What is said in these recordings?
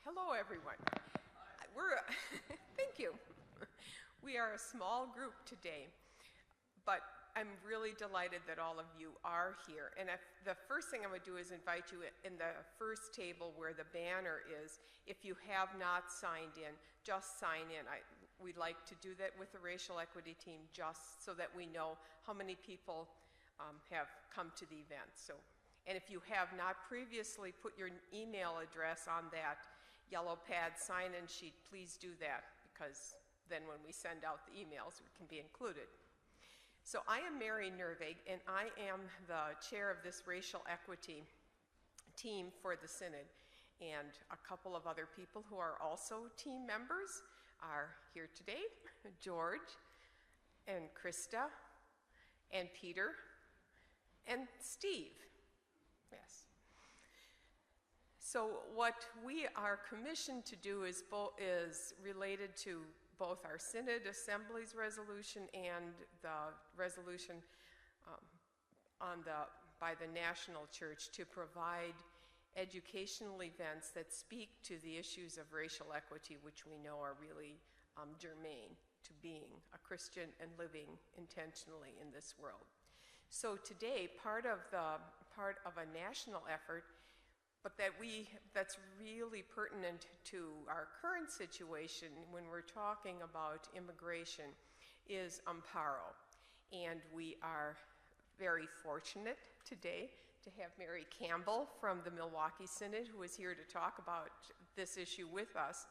Hello, everyone. Thank you. We are a small group today, but I'm really delighted that all of you are here. And the first thing I would do is invite you in the first table where the banner is. If you have not signed in, just sign in. We'd like to do that with the racial equity team just so that we know how many people have come to the event. And if you have not previously put your email address on that yellow pad sign-in sheet, please do that, because then when we send out the emails, it can be included. So I am Mary Nervig, and I am the chair of this racial equity team for the Synod. And a couple of other people who are also team members are here today, George and Krista and Peter and Steve. Yes. So what we are commissioned to do is related to both our Synod Assembly's resolution and the resolution by the National Church to provide educational events that speak to the issues of racial equity, which we know are really germane to being a Christian and living intentionally in this world. So today, part of a national effort, but that's really pertinent to our current situation when we're talking about immigration, is AMMPARO. And we are very fortunate today to have Mary Campbell from the Milwaukee Synod, who is here to talk about this issue with us.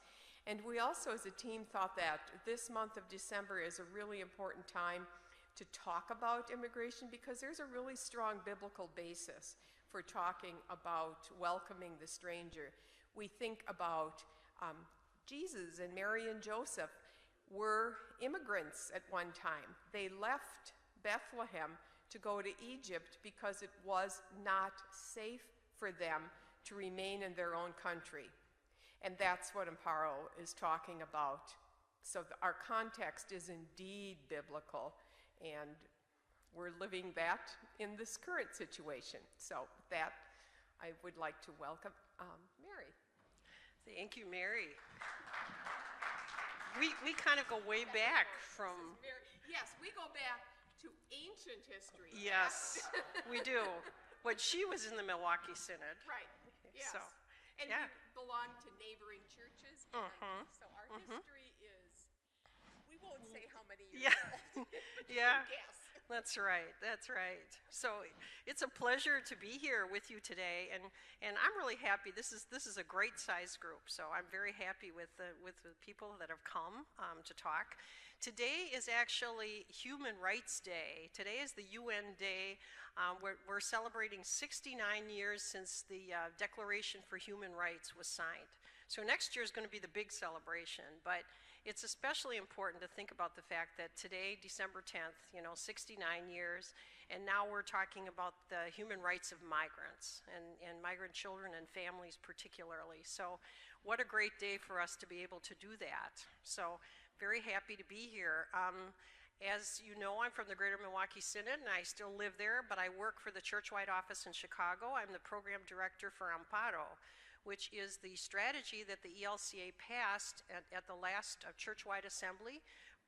And we also, as a team, thought that this month of December is a really important time to talk about immigration, because there's a really strong biblical basis for talking about welcoming the stranger. We think about Jesus and Mary and Joseph were immigrants at one time. They left Bethlehem to go to Egypt because it was not safe for them to remain in their own country. And that's what AMMPARO is talking about. So our context is indeed biblical, and we're living that in this current situation. So with that, I would like to welcome Mary. Thank you, Mary. We kind of go way back from... Yes, we go back to ancient history. Yes, we do. When she was in the Milwaukee Synod. Right, yes. So, and yeah. we belong to neighboring churches. So our history is, we won't say how many years old. Yeah. Yes. That's right. That's right. So it's a pleasure to be here with you today, and I'm really happy. This is a great size group, so I'm very happy with the people that have come to talk. Today is actually Human Rights Day. Today is the UN Day. We're celebrating 69 years since the Declaration for Human Rights was signed. So next year is going to be the big celebration, but it's especially important to think about the fact that today, December 10th, 69 years, and now we're talking about the human rights of migrants and migrant children and families particularly. So what a great day for us to be able to do that. So very happy to be here. As you know, I'm from the Greater Milwaukee Synod, and I still live there, but I work for the church-wide office in Chicago. I'm the program director for AMMPARO, which is the strategy that the ELCA passed at the last church-wide assembly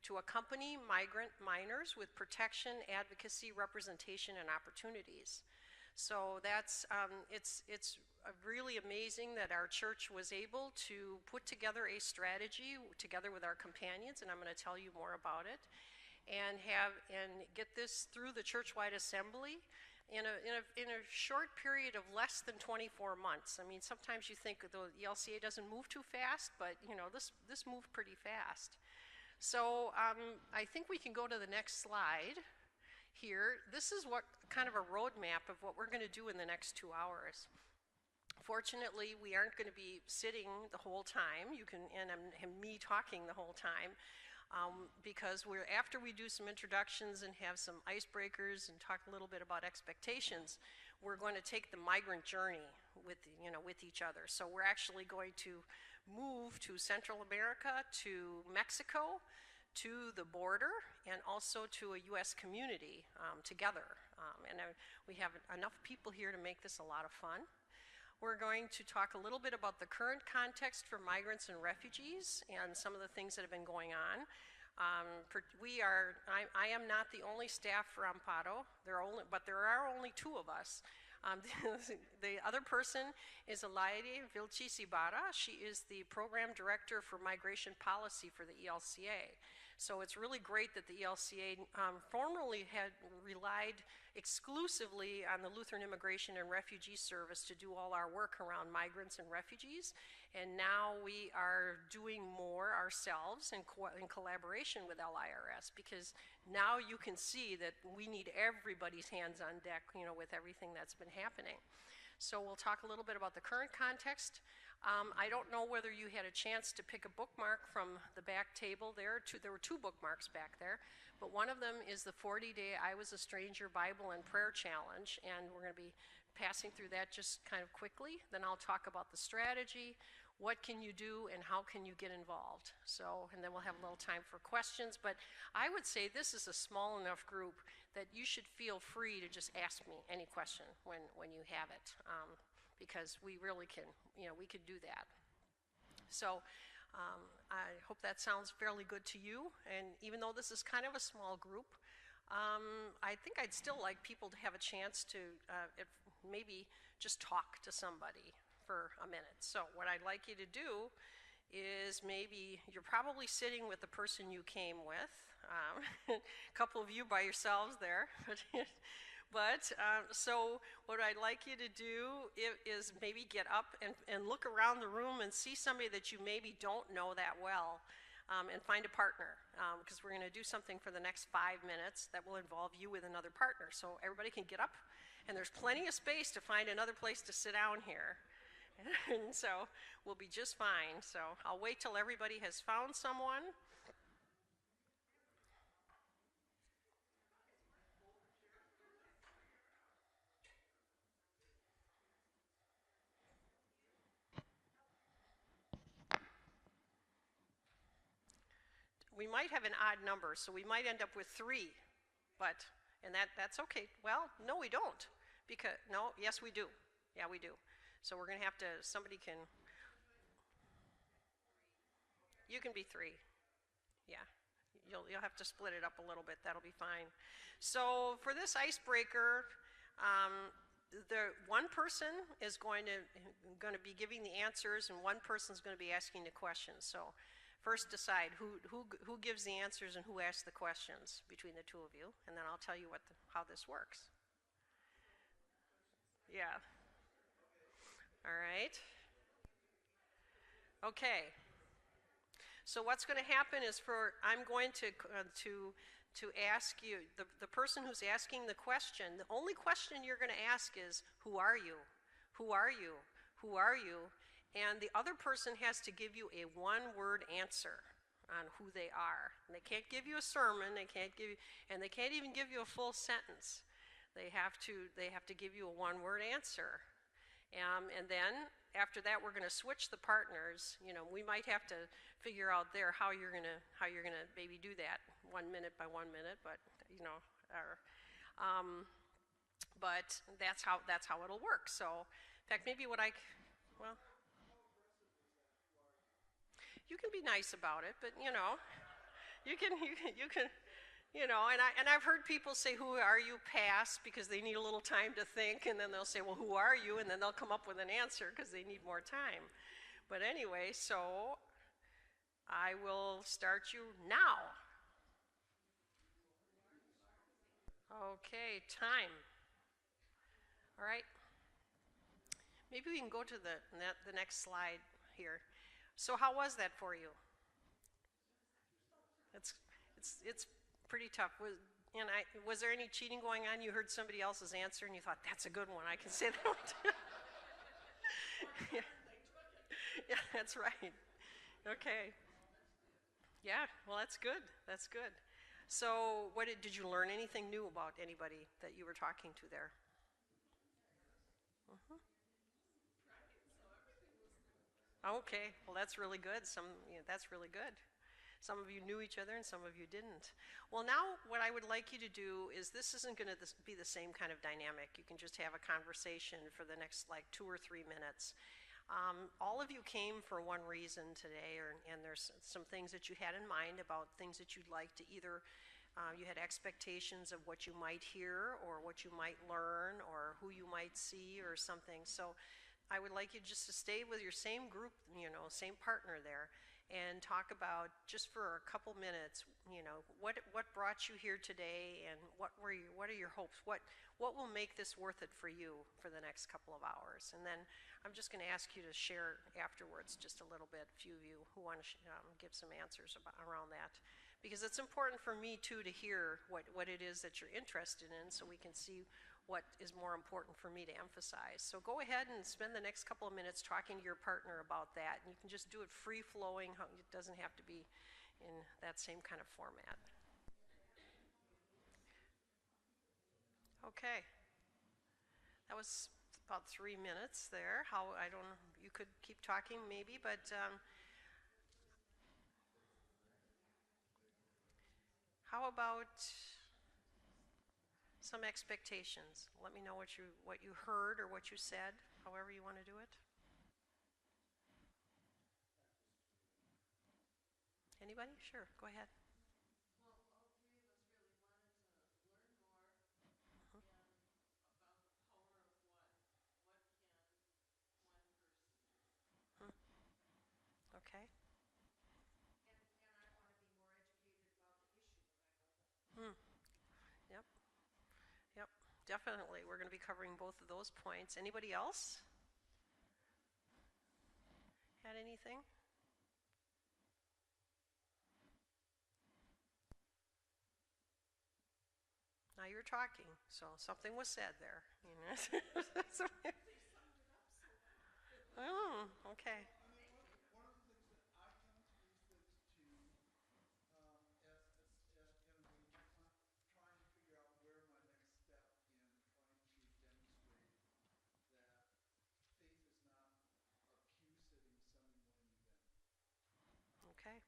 to accompany migrant minors with protection, advocacy, representation, and opportunities. So that's, it's really amazing that our church was able to put together a strategy together with our companions, and I'm going to tell you more about it, and get this through the church-wide assembly in a short period of less than 24 months. I mean, sometimes you think the ELCA doesn't move too fast, but this moved pretty fast. So I think we can go to the next slide here. This is what kind of a roadmap of what we're going to do in the next 2 hours. Fortunately, we aren't going to be sitting the whole time. And me talking the whole time. Because after we do some introductions and have some icebreakers and talk a little bit about expectations, we're going to take the migrant journey with each other. So we're actually going to move to Central America, to Mexico, to the border, and also to a U.S. community together. We have enough people here to make this a lot of fun. We're going to talk a little bit about the current context for migrants and refugees and some of the things that have been going on. I am not the only staff for AMMPARO, but there are only two of us. The other person is Alaide Vilchis-Ibarra. She is the program director for migration policy for the ELCA. So it's really great that the ELCA formerly had relied exclusively on the Lutheran Immigration and Refugee Service to do all our work around migrants and refugees. And now we are doing more ourselves in collaboration with LIRS, because now you can see that we need everybody's hands on deck, you know, with everything that's been happening. So we'll talk a little bit about the current context. I don't know whether you had a chance to pick a bookmark from the back table there. There were two bookmarks back there, but one of them is the 40-day I Was a Stranger Bible and Prayer Challenge, and we're going to be passing through that just kind of quickly. Then I'll talk about the strategy, what can you do, and how can you get involved. So, and then we'll have a little time for questions, but I would say this is a small enough group that you should feel free to just ask me any question when you have it. Because we really can, you know, we could do that. So I hope that sounds fairly good to you. And even though this is kind of a small group, I think I'd still like people to have a chance to maybe just talk to somebody for a minute. So what I'd like you to do is, maybe you're probably sitting with the person you came with. A couple of you by yourselves there. So what I'd like you to do is maybe get up and look around the room and see somebody that you maybe don't know that well, and find a partner, because we're going to do something for the next 5 minutes that will involve you with another partner. So everybody can get up, and there's plenty of space to find another place to sit down here. And so we'll be just fine. So I'll wait till everybody has found someone. We might have an odd number, so we might end up with 3, and that's okay. Well, no, we don't, because, no, yes, we do. Yeah, we do. So we're going to have to, you can be 3. Yeah, you'll have to split it up a little bit. That'll be fine. So for this icebreaker, the one person is going to be giving the answers, and one person's going to be asking the questions. So first decide who gives the answers and who asks the questions between the two of you, and then I'll tell you how this works. Yeah. All right. Okay. So what's going to happen is, I'm going to ask you, the person who's asking the question, the only question you're going to ask is, who are you? Who are you? Who are you? And the other person has to give you a one-word answer on who they are. And they can't give you a sermon, they can't even give you a full sentence. They have to give you a one-word answer. And then after that, we're going to switch the partners. You know, we might have to figure out there how you're going to maybe do that 1 minute by 1 minute, but you know, but that's how it'll work. So in fact, maybe well, you can be nice about it, but you know, you can, you know, and I've heard people say, who are you, pass, because they need a little time to think, and then they'll say, well, who are you? And then they'll come up with an answer because they need more time. But anyway, so I will start you now. Okay, time. All right. Maybe we can go to the next slide here. So how was that for you? It's pretty tough. Was there any cheating going on? You heard somebody else's answer and you thought, that's a good one, I can say that one too. Yeah, that's right. Okay. Yeah, well, that's good. That's good. So did you learn anything new about anybody that you were talking to there? Mm-hmm. Okay, well, that's really good. That's really good. Some of you knew each other and some of you didn't. Well, now what I would like you to do is, this isn't going to be the same kind of dynamic. You can just have a conversation for the next like 2 or 3 minutes. All of you came for one reason today, and there's some things that you had in mind about things that you'd like to either, you had expectations of what you might hear or what you might learn or who you might see or something. So I would like you just to stay with your same group, same partner there, and talk about, just for a couple minutes, what brought you here today, and what are your hopes? What will make this worth it for you for the next couple of hours? And then I'm just going to ask you to share afterwards just a little bit, a few of you who want to give some answers around that. Because it's important for me too to hear what it is that you're interested in, so we can see what is more important for me to emphasize. So go ahead and spend the next couple of minutes talking to your partner about that. And you can just do it free-flowing. It doesn't have to be in that same kind of format. Okay. That was about 3 minutes there. I don't know, you could keep talking maybe, but how about some expectations? Let me know what you heard or what you said, however you want to do it. Anybody? Sure, go ahead. Hmm. Okay. Hmm. Yep. Yep. Definitely. We're going to be covering both of those points. Anybody else? Had anything? Now you're talking, so something was said there. Oh, okay. Okay.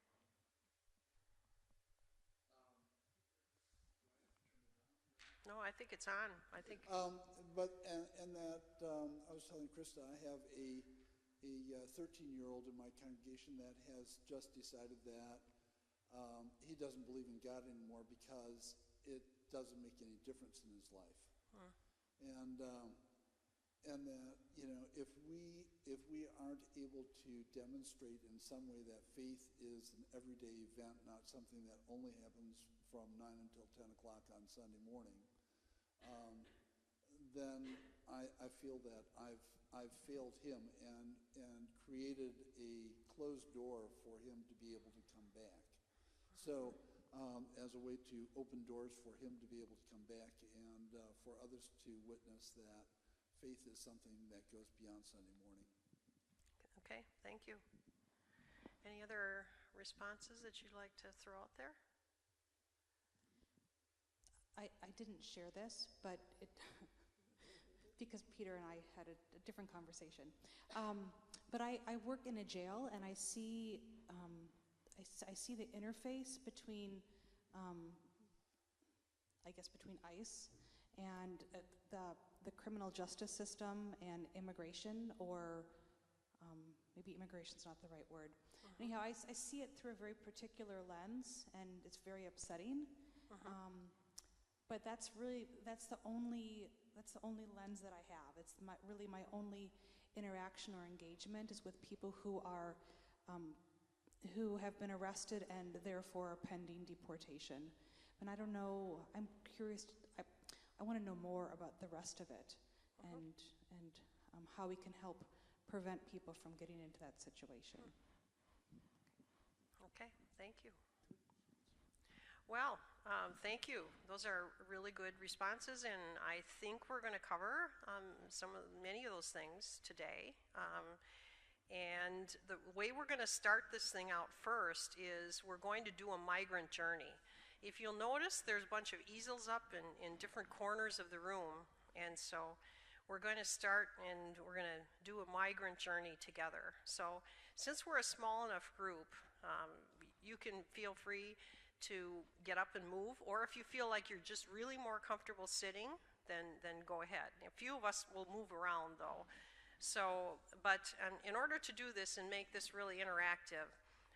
No, I think it's on. I think. I was telling Krista, I have a 13-year-old in my congregation that has just decided that he doesn't believe in God anymore because it doesn't make any difference in his life. Hmm. And that, if we aren't able to demonstrate in some way that faith is an everyday event, not something that only happens from 9 until 10 o'clock on Sunday morning, then I feel that I've failed him and created a closed door for him to be able to come back. So as a way to open doors for him to be able to come back, and for others to witness that faith is something that goes beyond Sunday morning. Okay, thank you. Any other responses that you'd like to throw out there? I didn't share this, but because Peter and I had a different conversation. But I work in a jail, and I see the interface between, between ICE and the criminal justice system and immigration, or maybe immigration's not the right word. Uh-huh. Anyhow, I see it through a very particular lens, and it's very upsetting. Uh-huh. But that's the only lens that I have. It's really my only interaction or engagement is with people who have been arrested and therefore are pending deportation. And I don't know. I'm curious. I want to know more about the rest of it, Uh-huh. and how we can help prevent people from getting into that situation. Okay, thank you. Well, thank you. Those are really good responses, and I think we're going to cover many of those things today. And the way we're going to start this thing out first is we're going to do a migrant journey. If you'll notice, there's a bunch of easels up in different corners of the room, and so we're going to start and we're going to do a migrant journey together. So since we're a small enough group, you can feel free to get up and move, or if you feel like you're just really more comfortable sitting, then go ahead. A few of us will move around though. So, but in order to do this and make this really interactive,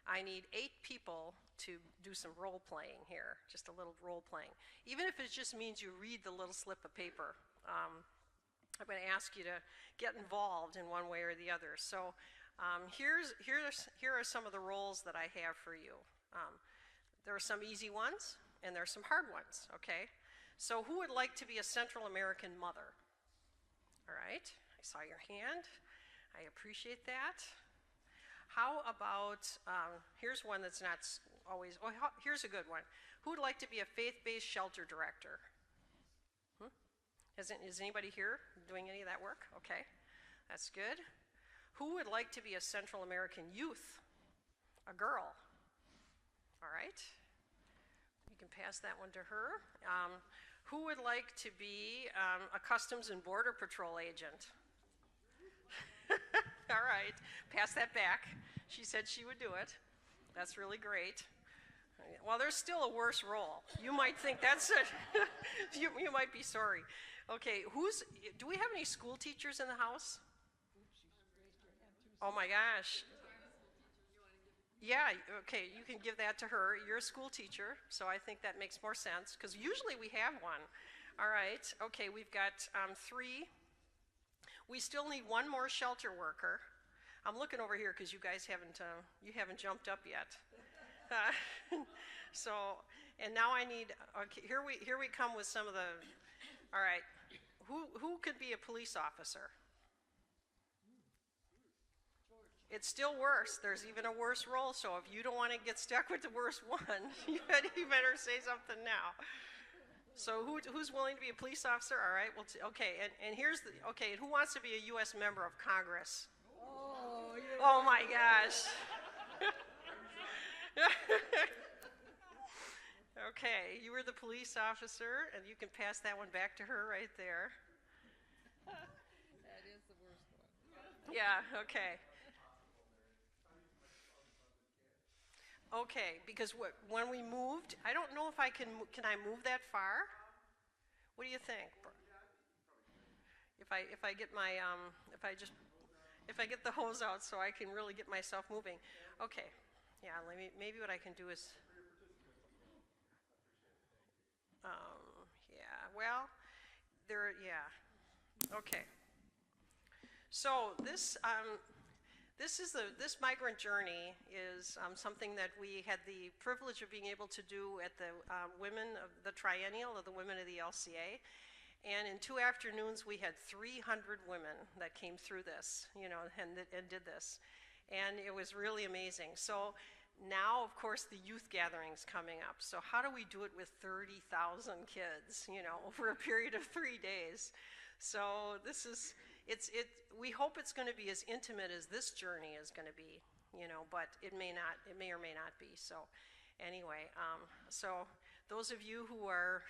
I need 8 people to do some role playing here, just a little role playing. Even if it just means you read the little slip of paper. I'm going to ask you to get involved in one way or the other. So here are some of the roles that I have for you. There are some easy ones, and there are some hard ones, okay? So who would like to be a Central American mother? All right, I saw your hand. I appreciate that. How about, here's one that's not always, oh, here's a good one. Who would like to be a faith-based shelter director? Is anybody here doing any of that work? Okay, that's good. Who would like to be a Central American youth? A girl. All right, you can pass that one to her. Who would like to be a Customs and Border Patrol agent? All right, pass that back. She said she would do it. That's really great. Well, there's still a worse role. You might think that's it. you might be sorry. Okay, do we have any school teachers in the house? Oh my gosh. Yeah, okay, you can give that to her. You're a school teacher, so I think that makes more sense, because usually we have one. All right, okay, we've got 3. We still need 1 more shelter worker. I'm looking over here because you guys haven't jumped up yet. So, and now I need, okay, here we come with some of the, all right, who could be a police officer? It's still worse. There's even a worse role, so if you don't want to get stuck with the worst one, you better say something now. So who's willing to be a police officer? All right, well, okay, and here's the, okay, who wants to be a U.S. member of Congress? Oh my gosh. Okay, you were the police officer, and you can pass that one back to her right there. That is the worst one. Yeah, okay. Okay, because when we moved, I don't know if I can I move that far? What do you think? If I get my if I get the hose out so I can really get myself moving. Okay. Yeah, maybe what I can do is yeah, well, okay. So this migrant journey is something that we had the privilege of being able to do at the Women of the Triennial of the Women of the LCA. And in 2 afternoons, we had 300 women that came through this, you know, and did this. And it was really amazing. So now, of course, the youth gathering's coming up. So how do we do it with 30,000 kids, you know, over a period of 3 days? So this is, we hope it's going to be as intimate as this journey is going to be, you know, but it may or may not be. So anyway, so those of you who are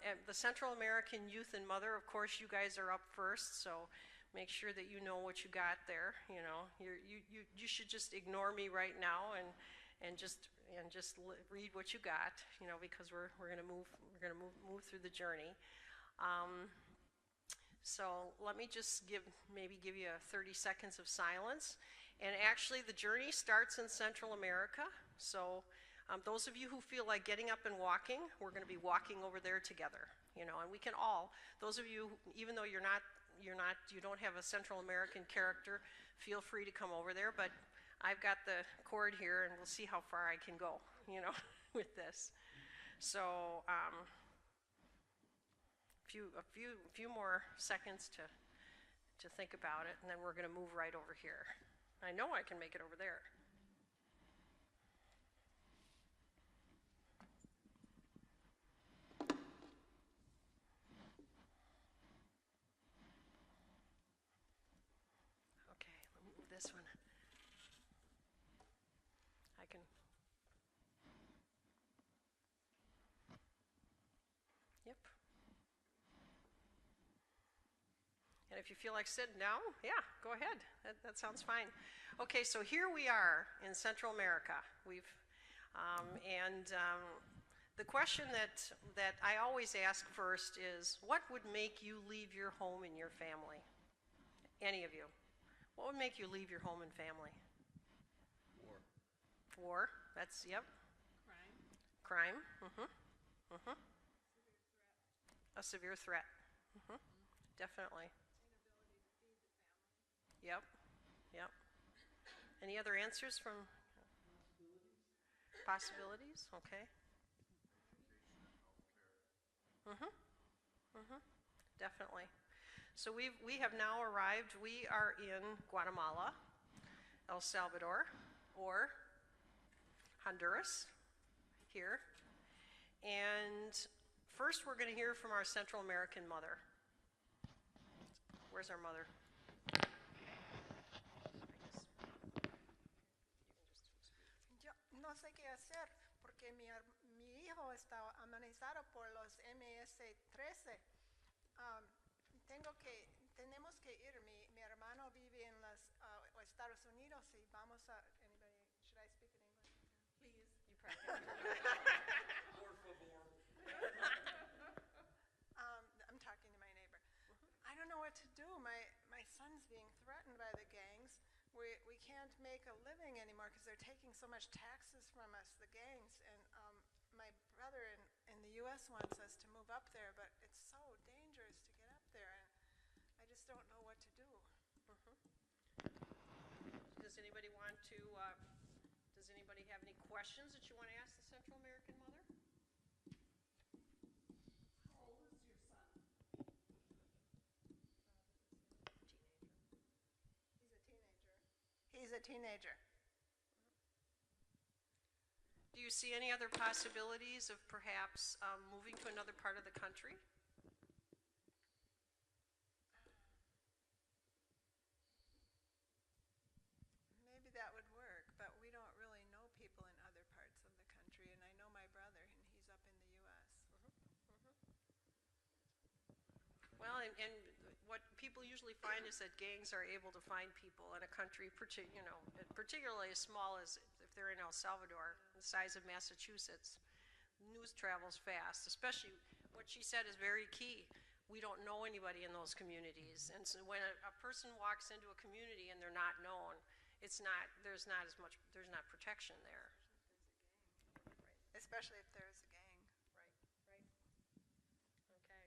at the Central American Youth and Mother, of course, you guys are up first, so make sure that you know what you got there. You know, you should just ignore me right now and just read what you got. You know, because we're gonna move through the journey. So let me just give you 30 seconds of silence. And actually, the journey starts in Central America. So those of you who feel like getting up and walking, we're going to be walking over there together. You know, and we can all. Those of you, even though you don't have a Central American character, feel free to come over there. But I've got the cord here, and we'll see how far I can go. You know, with this. So. A few more seconds to think about it, and then we're going to move right over here. I know I can make it over there. Okay, let me move this one. I can. Yep. And if you feel like sitting down, yeah, go ahead. That sounds fine. Okay, so here we are in Central America. The question that I always ask first is, what would make you leave your home and your family? Any of you. What would make you leave your home and family? War. War, that's, yep. Crime. Mm-hmm. A severe threat. Mm-hmm. Definitely. Yep. Any other answers from? Possibilities, okay. Definitely. So we have now arrived. We are in Guatemala, El Salvador, or Honduras, here. And first we're going to hear from our Central American mother. Where's our mother? Yo no sé qué hacer porque mi hijo está amenazado por los MS-13. Tenemos que ir. Mi hermano vive en los Estados Unidos y vamos a. Should I speak in English? Please. You probably Por favor. I'm talking to my neighbor. I don't know what to do. My son's being threatened by the gangs. We can't make a living anymore because they're taking so much taxes from us, the gangs. And my brother in the U.S. wants us to move up there, but it's so dangerous to get up there, and I just don't know what to do. Does anybody want to, does anybody have any questions that you want to ask the Central American mother? How old is your son? He's a teenager. Do you see any other possibilities of perhaps moving to another part of the country? Maybe that would work, but we don't really know people in other parts of the country, and I know my brother, and he's up in the U.S. Well, and what people usually find is that gangs are able to find people in a country, particularly as small as if they're in El Salvador, the size of Massachusetts. News travels fast, especially what she said is very key. We don't know anybody in those communities, and so when a person walks into a community and they're not known, there's not protection there. Especially if there's a gang. Right. Okay.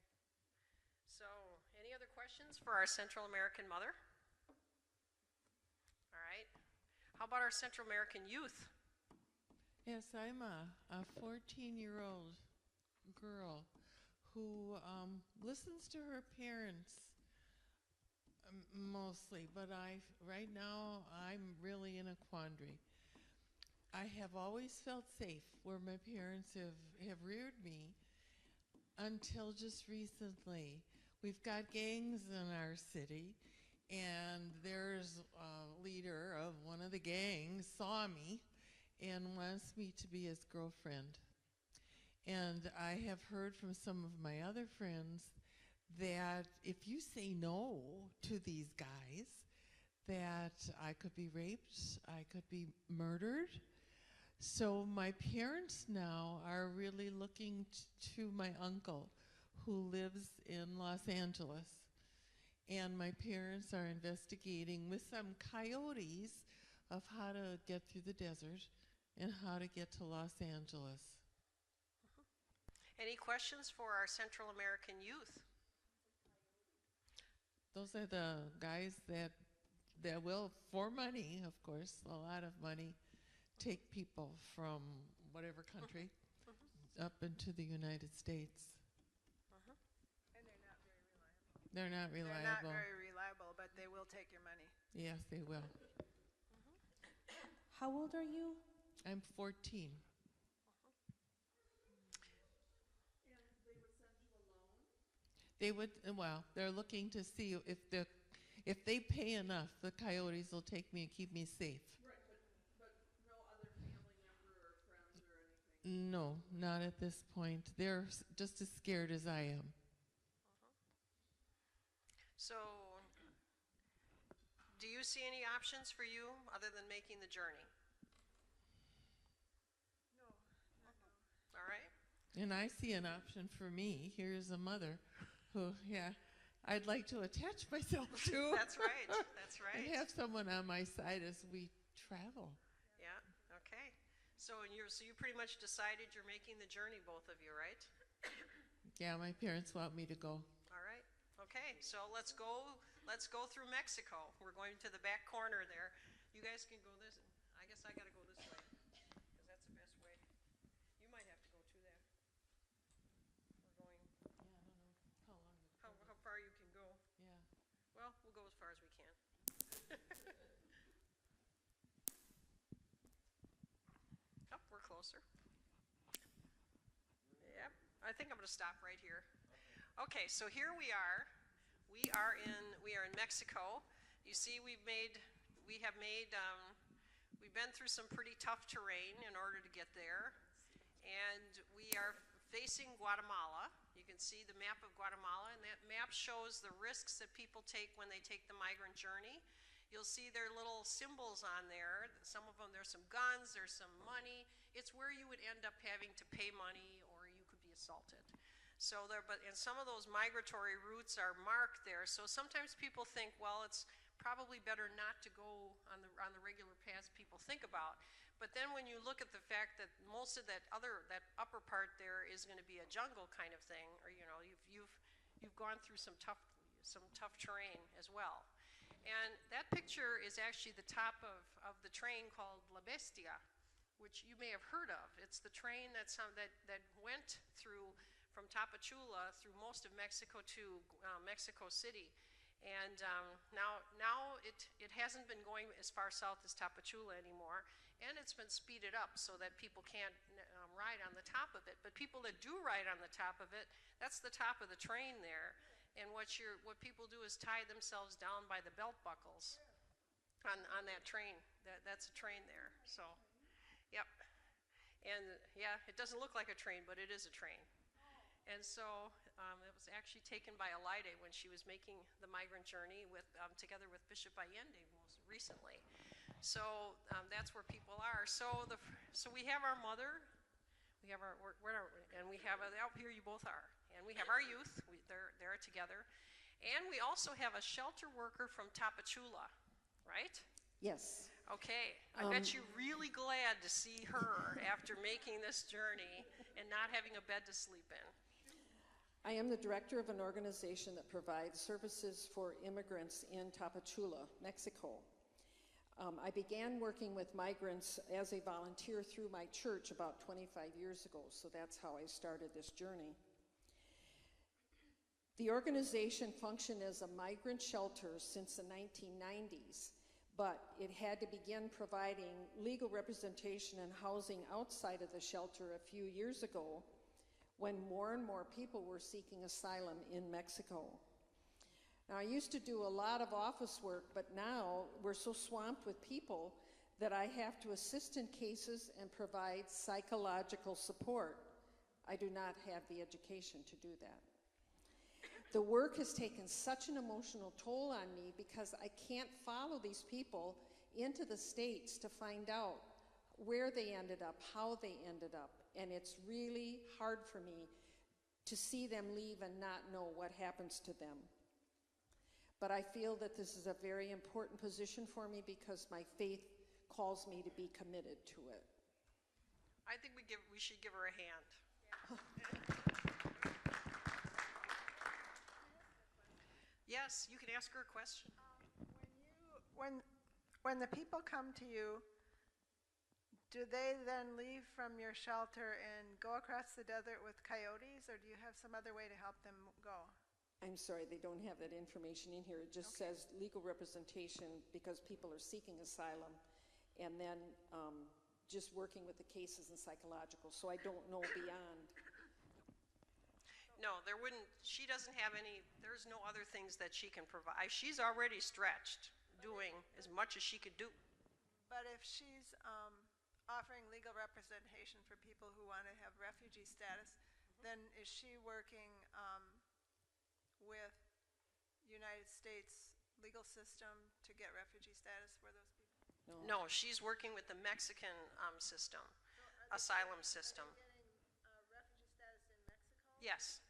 So, any other questions for our Central American mother? All right. How about our Central American youth? Yes, I'm a 14-year-old girl who listens to her parents mostly, but right now I'm really in a quandary. I have always felt safe where my parents have reared me until just recently. We've got gangs in our city, and there's a leader of one of the gangs saw me and wants me to be his girlfriend. And I have heard from some of my other friends that if you say no to these guys, that I could be raped, I could be murdered. So my parents now are really looking to my uncle who lives in Los Angeles. And my parents are investigating with some coyotes of how to get through the desert and how to get to Los Angeles. Any questions for our Central American youth? Those are the guys that will, for money, of course, a lot of money, take people from whatever country up into the United States. And they're not very reliable. They're not reliable. They're not very reliable, but they will take your money. Yes, they will. How old are you? I'm 14. They would, well, they're looking to see if they pay enough, the coyotes will take me and keep me safe. Right, but no other family member or friends or anything? No, not at this point. They're just as scared as I am. So, do you see any options for you other than making the journey? No, And I see an option for me. Here's a mother who, yeah, I'd like to attach myself to. That's right. That's right. And have someone on my side as we travel. Yeah. Okay. So you pretty much decided you're making the journey, both of you, right? Yeah, my parents want me to go. All right. Okay. So let's go through Mexico. We're going to the back corner there. You guys can go this. I guess I got to go this way because that's the best way. You might have to go too there. We're going. Yeah, I don't know how long. How far you can go. Yeah. Well, we'll go as far as we can. Oh, we're closer. Yep. I think I'm going to stop right here. Okay, so here we are. We are in Mexico. You see, we've been through some pretty tough terrain in order to get there, and we are facing Guatemala. You can see the map of Guatemala, and that map shows the risks that people take when they take the migrant journey. You'll see their little symbols on there. Some of them, there's some guns, there's some money. It's where you would end up having to pay money, or you could be assaulted. So and some of those migratory routes are marked there. So sometimes people think, well, it's probably better not to go on the regular paths people think about. But then when you look at the fact that most of that upper part there is going to be a jungle kind of thing, or you've gone through some tough terrain as well. And that picture is actually the top of the train called La Bestia, which you may have heard of. It's the train that went through from Tapachula through most of Mexico to Mexico City. And now it hasn't been going as far south as Tapachula anymore, and it's been speeded up so that people can't ride on the top of it. But people that do ride on the top of it, that's the top of the train there. And what people do is tie themselves down by the belt buckles on that train. That's a train there. So, yep. And yeah, it doesn't look like a train, but it is a train. And so it was actually taken by Elide when she was making the migrant journey together with Bishop Allende most recently. So that's where people are. So we have our mother, we have and we have out here you both are, and we have our youth. They're together, and we also have a shelter worker from Tapachula, right? Yes. Okay. I bet you're really glad to see her after making this journey and not having a bed to sleep in. I am the director of an organization that provides services for immigrants in Tapachula, Mexico. I began working with migrants as a volunteer through my church about 25 years ago, so that's how I started this journey. The organization functioned as a migrant shelter since the 1990s, but it had to begin providing legal representation and housing outside of the shelter a few years ago, when more and more people were seeking asylum in Mexico. Now, I used to do a lot of office work, but now we're so swamped with people that I have to assist in cases and provide psychological support. I do not have the education to do that. The work has taken such an emotional toll on me because I can't follow these people into the States to find out where they ended up, how they ended up, and it's really hard for me to see them leave and not know what happens to them. But I feel that this is a very important position for me because my faith calls me to be committed to it. I think we should give her a hand. Yes, you can ask her a question. When the people come to you, do they then leave from your shelter and go across the desert with coyotes, or do you have some other way to help them go? I'm sorry, they don't have that information in here. It just says legal representation because people are seeking asylum, and then just working with the cases and psychological. So I don't know beyond. No, she doesn't have there's no other things that she can provide. She's already stretched, doing as much as she could do. But if she's offering legal representation for people who want to have refugee status, then is she working with United States legal system to get refugee status for those people? No, she's working with the Mexican system, asylum system. Are they getting refugee status Yes.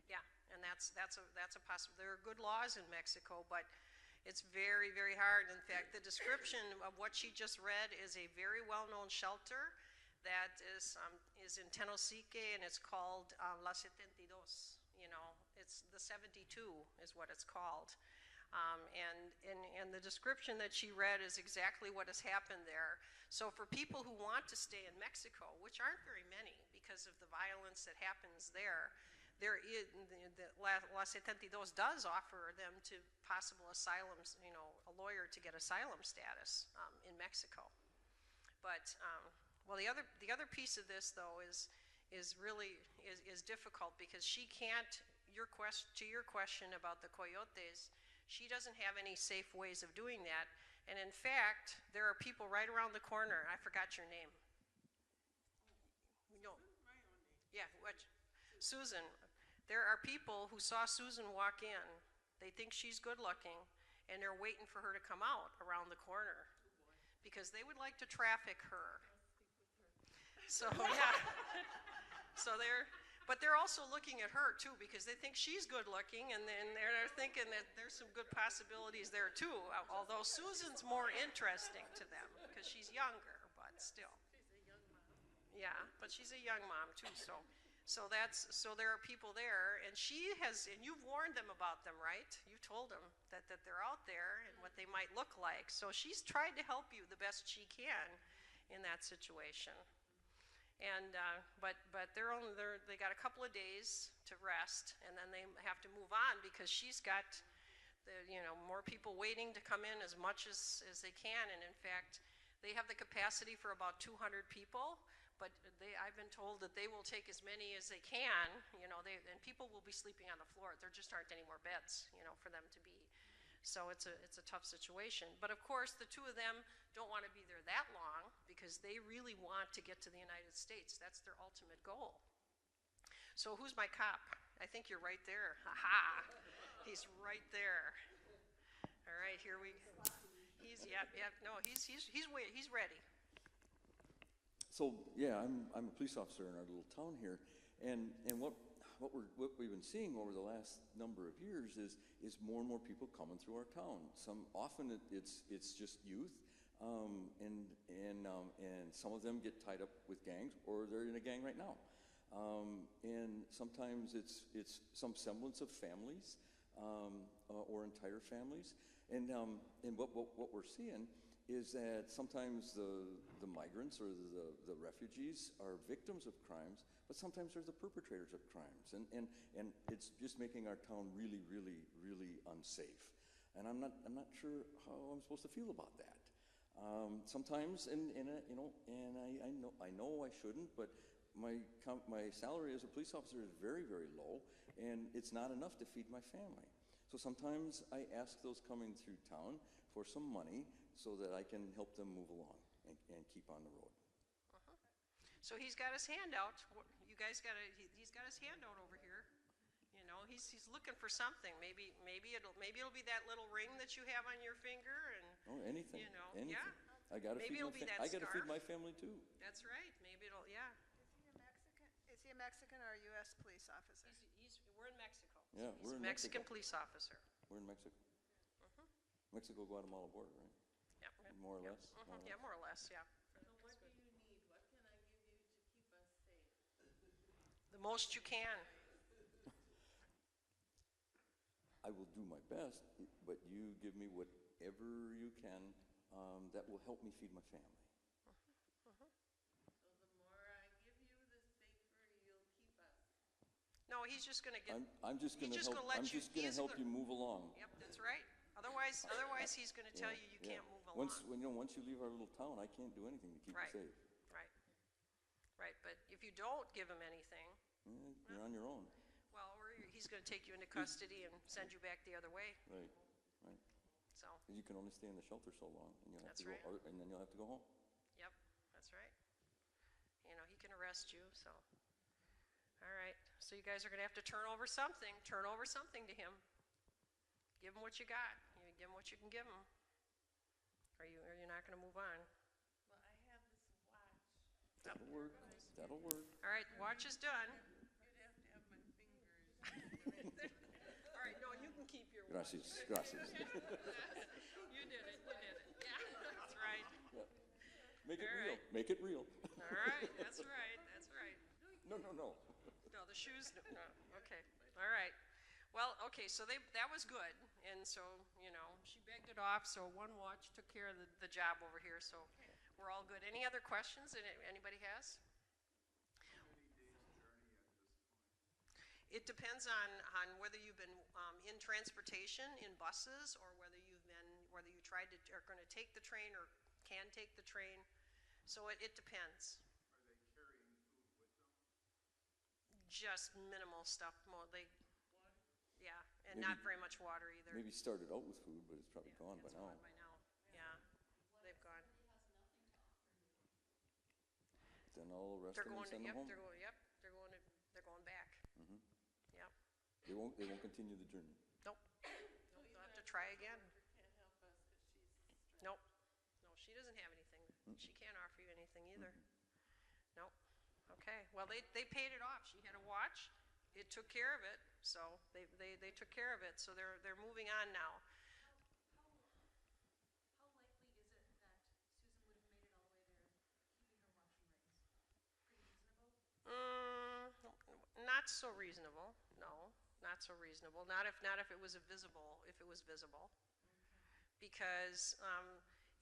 Yeah, and that's a possible. There are good laws in Mexico, but it's very, very hard. In fact, the description of what she just read is a very well-known shelter that is in Tenosique, and it's called La 72. You know, it's the 72 is what it's called. And the description that she read is exactly what has happened there. So for people who want to stay in Mexico, which aren't very many because of the violence that happens there La 72 does offer them to possible asylums, you know, a lawyer to get asylum status in Mexico. But well, the other piece of this though is really difficult because she can't. To your question about the coyotes, she doesn't have any safe ways of doing that. And in fact, there are people right around the corner. I forgot your name. No. Yeah, what? Susan. There are people who saw Susan walk in. They think she's good looking, and they're waiting for her to come out around the corner because they would like to traffic her. So, yeah. But they're also looking at her too because they think she's good looking, and then they're thinking that there's some good possibilities there too, although Susan's more interesting to them because she's younger, but still. Yeah, but she's a young mom too, so there are people there, and and you've warned them about them, right? You told them that they're out there and what they might look like. So she's tried to help you the best she can in that situation. And but they got a couple of days to rest, and then they have to move on because she's got more people waiting to come in as much as they can. And in fact, they have the capacity for about 200 people. But I've been told that they will take as many as they can, and people will be sleeping on the floor. There just aren't any more beds, for them to be. So it's a tough situation. But of course, the two of them don't want to be there that long because they really want to get to the United States. That's their ultimate goal. So who's my cop? I think you're right there. Aha! He's right there. All right, here we go. He's ready. So yeah, I'm a police officer in our little town here, and what we've been seeing over the last number of years is more and more people coming through our town. Often it's just youth, and some of them get tied up with gangs, or they're in a gang right now, and sometimes it's some semblance of families, or entire families, and what we're seeing is that sometimes the migrants or the refugees are victims of crimes, but sometimes they're the perpetrators of crimes, and it's just making our town really, really, really unsafe. And I'm not sure how I'm supposed to feel about that. Sometimes, I know I shouldn't, but my salary as a police officer is very, very low, and it's not enough to feed my family. So sometimes I ask those coming through town for some money so that I can help them move along and keep on the road. So he's got his hand out. You guys he's got his hand out over here. He's looking for something. Maybe it'll be that little ring that you have on your finger, and anything. Anything. Yeah. I gotta feed my family too. That's right. Maybe it'll. Yeah. Is he a Mexican or a U.S. police officer? We're in Mexico. Yeah, we're in Mexican Mexico. Police officer. We're in Mexico. Mexico-Guatemala border, right? Yeah. More or less. Yeah, more or less. Yeah. So what do you need? What can I give you to keep us safe? The most you can. I will do my best, but you give me whatever you can that will help me feed my family. So the more I give you, the safer you'll keep us. No, he's just going to get. I'm just going to help. I'm just going to help you move along. Yep, that's right. Otherwise, he's going to tell you can't move along. Once you leave our little town, I can't do anything to keep you safe. Right. But if you don't give him anything, you're on your own. Well, or he's going to take you into custody and send you back the other way. Right. So. You can only stay in the shelter so long, and you'll have to right. go, and then you'll have to go home. Yep, that's right. He can arrest you. So. All right. So you guys are going to have to turn over something. Turn over something to him. Give him what you got. Give him what you can give him. Are you not going to move on? Well, I have this watch. That'll work. That'll work. All right, watch is done. You'd have to have my Gracias, gracias. You did it, yeah, that's right. Yeah. Make it All real, right. make it real. All right, that's right, that's right. No. No, the shoes, no, okay, all right. Well, okay, so that was good, and so, you know, she begged it off, so one watch took care of the job over here, so we're all good. Any other questions that anybody has? It depends on whether you've been in transportation, in buses, or whether you tried to, are going to take the train or can take the train. So it depends. Are they carrying food with them? Just minimal stuff. Yeah, and Maybe- not very much water either. Maybe started out with food, but it's probably gone by It's now. gone by now. Yeah, they've gone. Then I'll arrest They're them and going to, send them home. they're going back. Mhm. Yep. They won't continue the journey. Nope. They'll have to try again. Nope. No, she doesn't have anything. She can't offer you anything either. Nope. Okay. Well, they paid it off. She had a watch. It took care of it. So they took care of it. So they're moving on now. How likely is it that Susan would have made it all the way there, keeping her watch and rings? Pretty reasonable? Not so reasonable. No, not so reasonable. Not if it was visible. If it was visible, because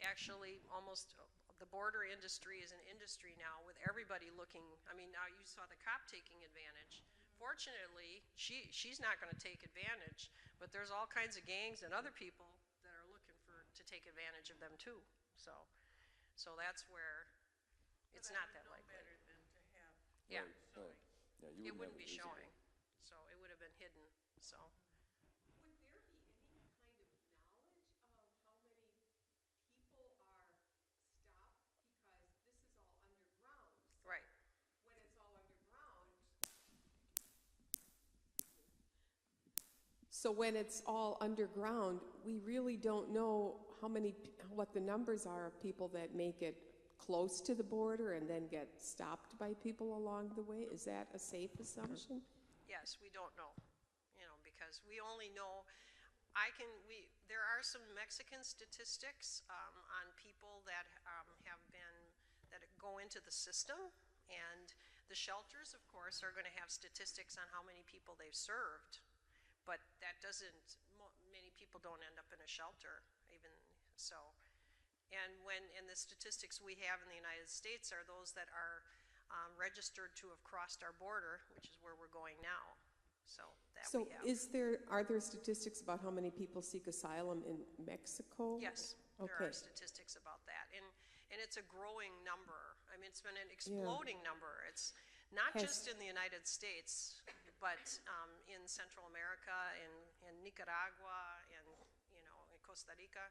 actually, almost the border industry is an industry now with everybody looking. I mean, now you saw the cop taking advantage. Fortunately, she's not going to take advantage, but there's all kinds of gangs and other people that are looking to take advantage of them too. So that's where it's not that likely. Better than to have Yeah. Right. Yeah, you It wouldn't be have showing, so it would have been hidden, so. Would there be any kind of knowledge of how many people are stopped? Because this is all underground. So Right. when it's all underground. So when it's all underground, we really don't know what the numbers are of people that make it close to the border and then get stopped by people along the way. Is that a safe assumption? Yes, we don't know, because we only know, there are some Mexican statistics on people that that go into the system, and the shelters, of course, are going to have statistics on how many people they've served, but that doesn't, many people don't end up in a shelter, even so. And the statistics we have in the United States are those that are registered to have crossed our border, which is where we're going now. So So we have. are there statistics about how many people seek asylum in Mexico? Yes, there are Okay. statistics about that, and it's a growing number. I mean, it's been an exploding number. It's not just in the United States, but in Central America, in Nicaragua, and in Costa Rica.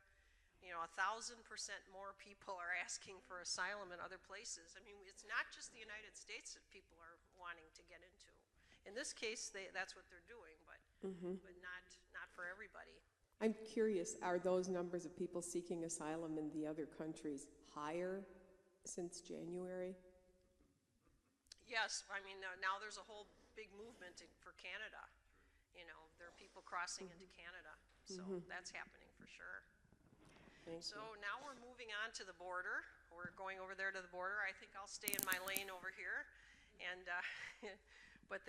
1,000% more people are asking for asylum in other places. I mean, it's not just the United States that people are wanting to get into. In this case, that's what they're doing, but not for everybody. I'm curious, are those numbers of people seeking asylum in the other countries higher since January? Yes, I mean, now there's a whole big movement for Canada. There are people crossing into Canada, so that's happening for sure. So now we're moving on to the border. We're going over there to the border. I think I'll stay in my lane over here, and but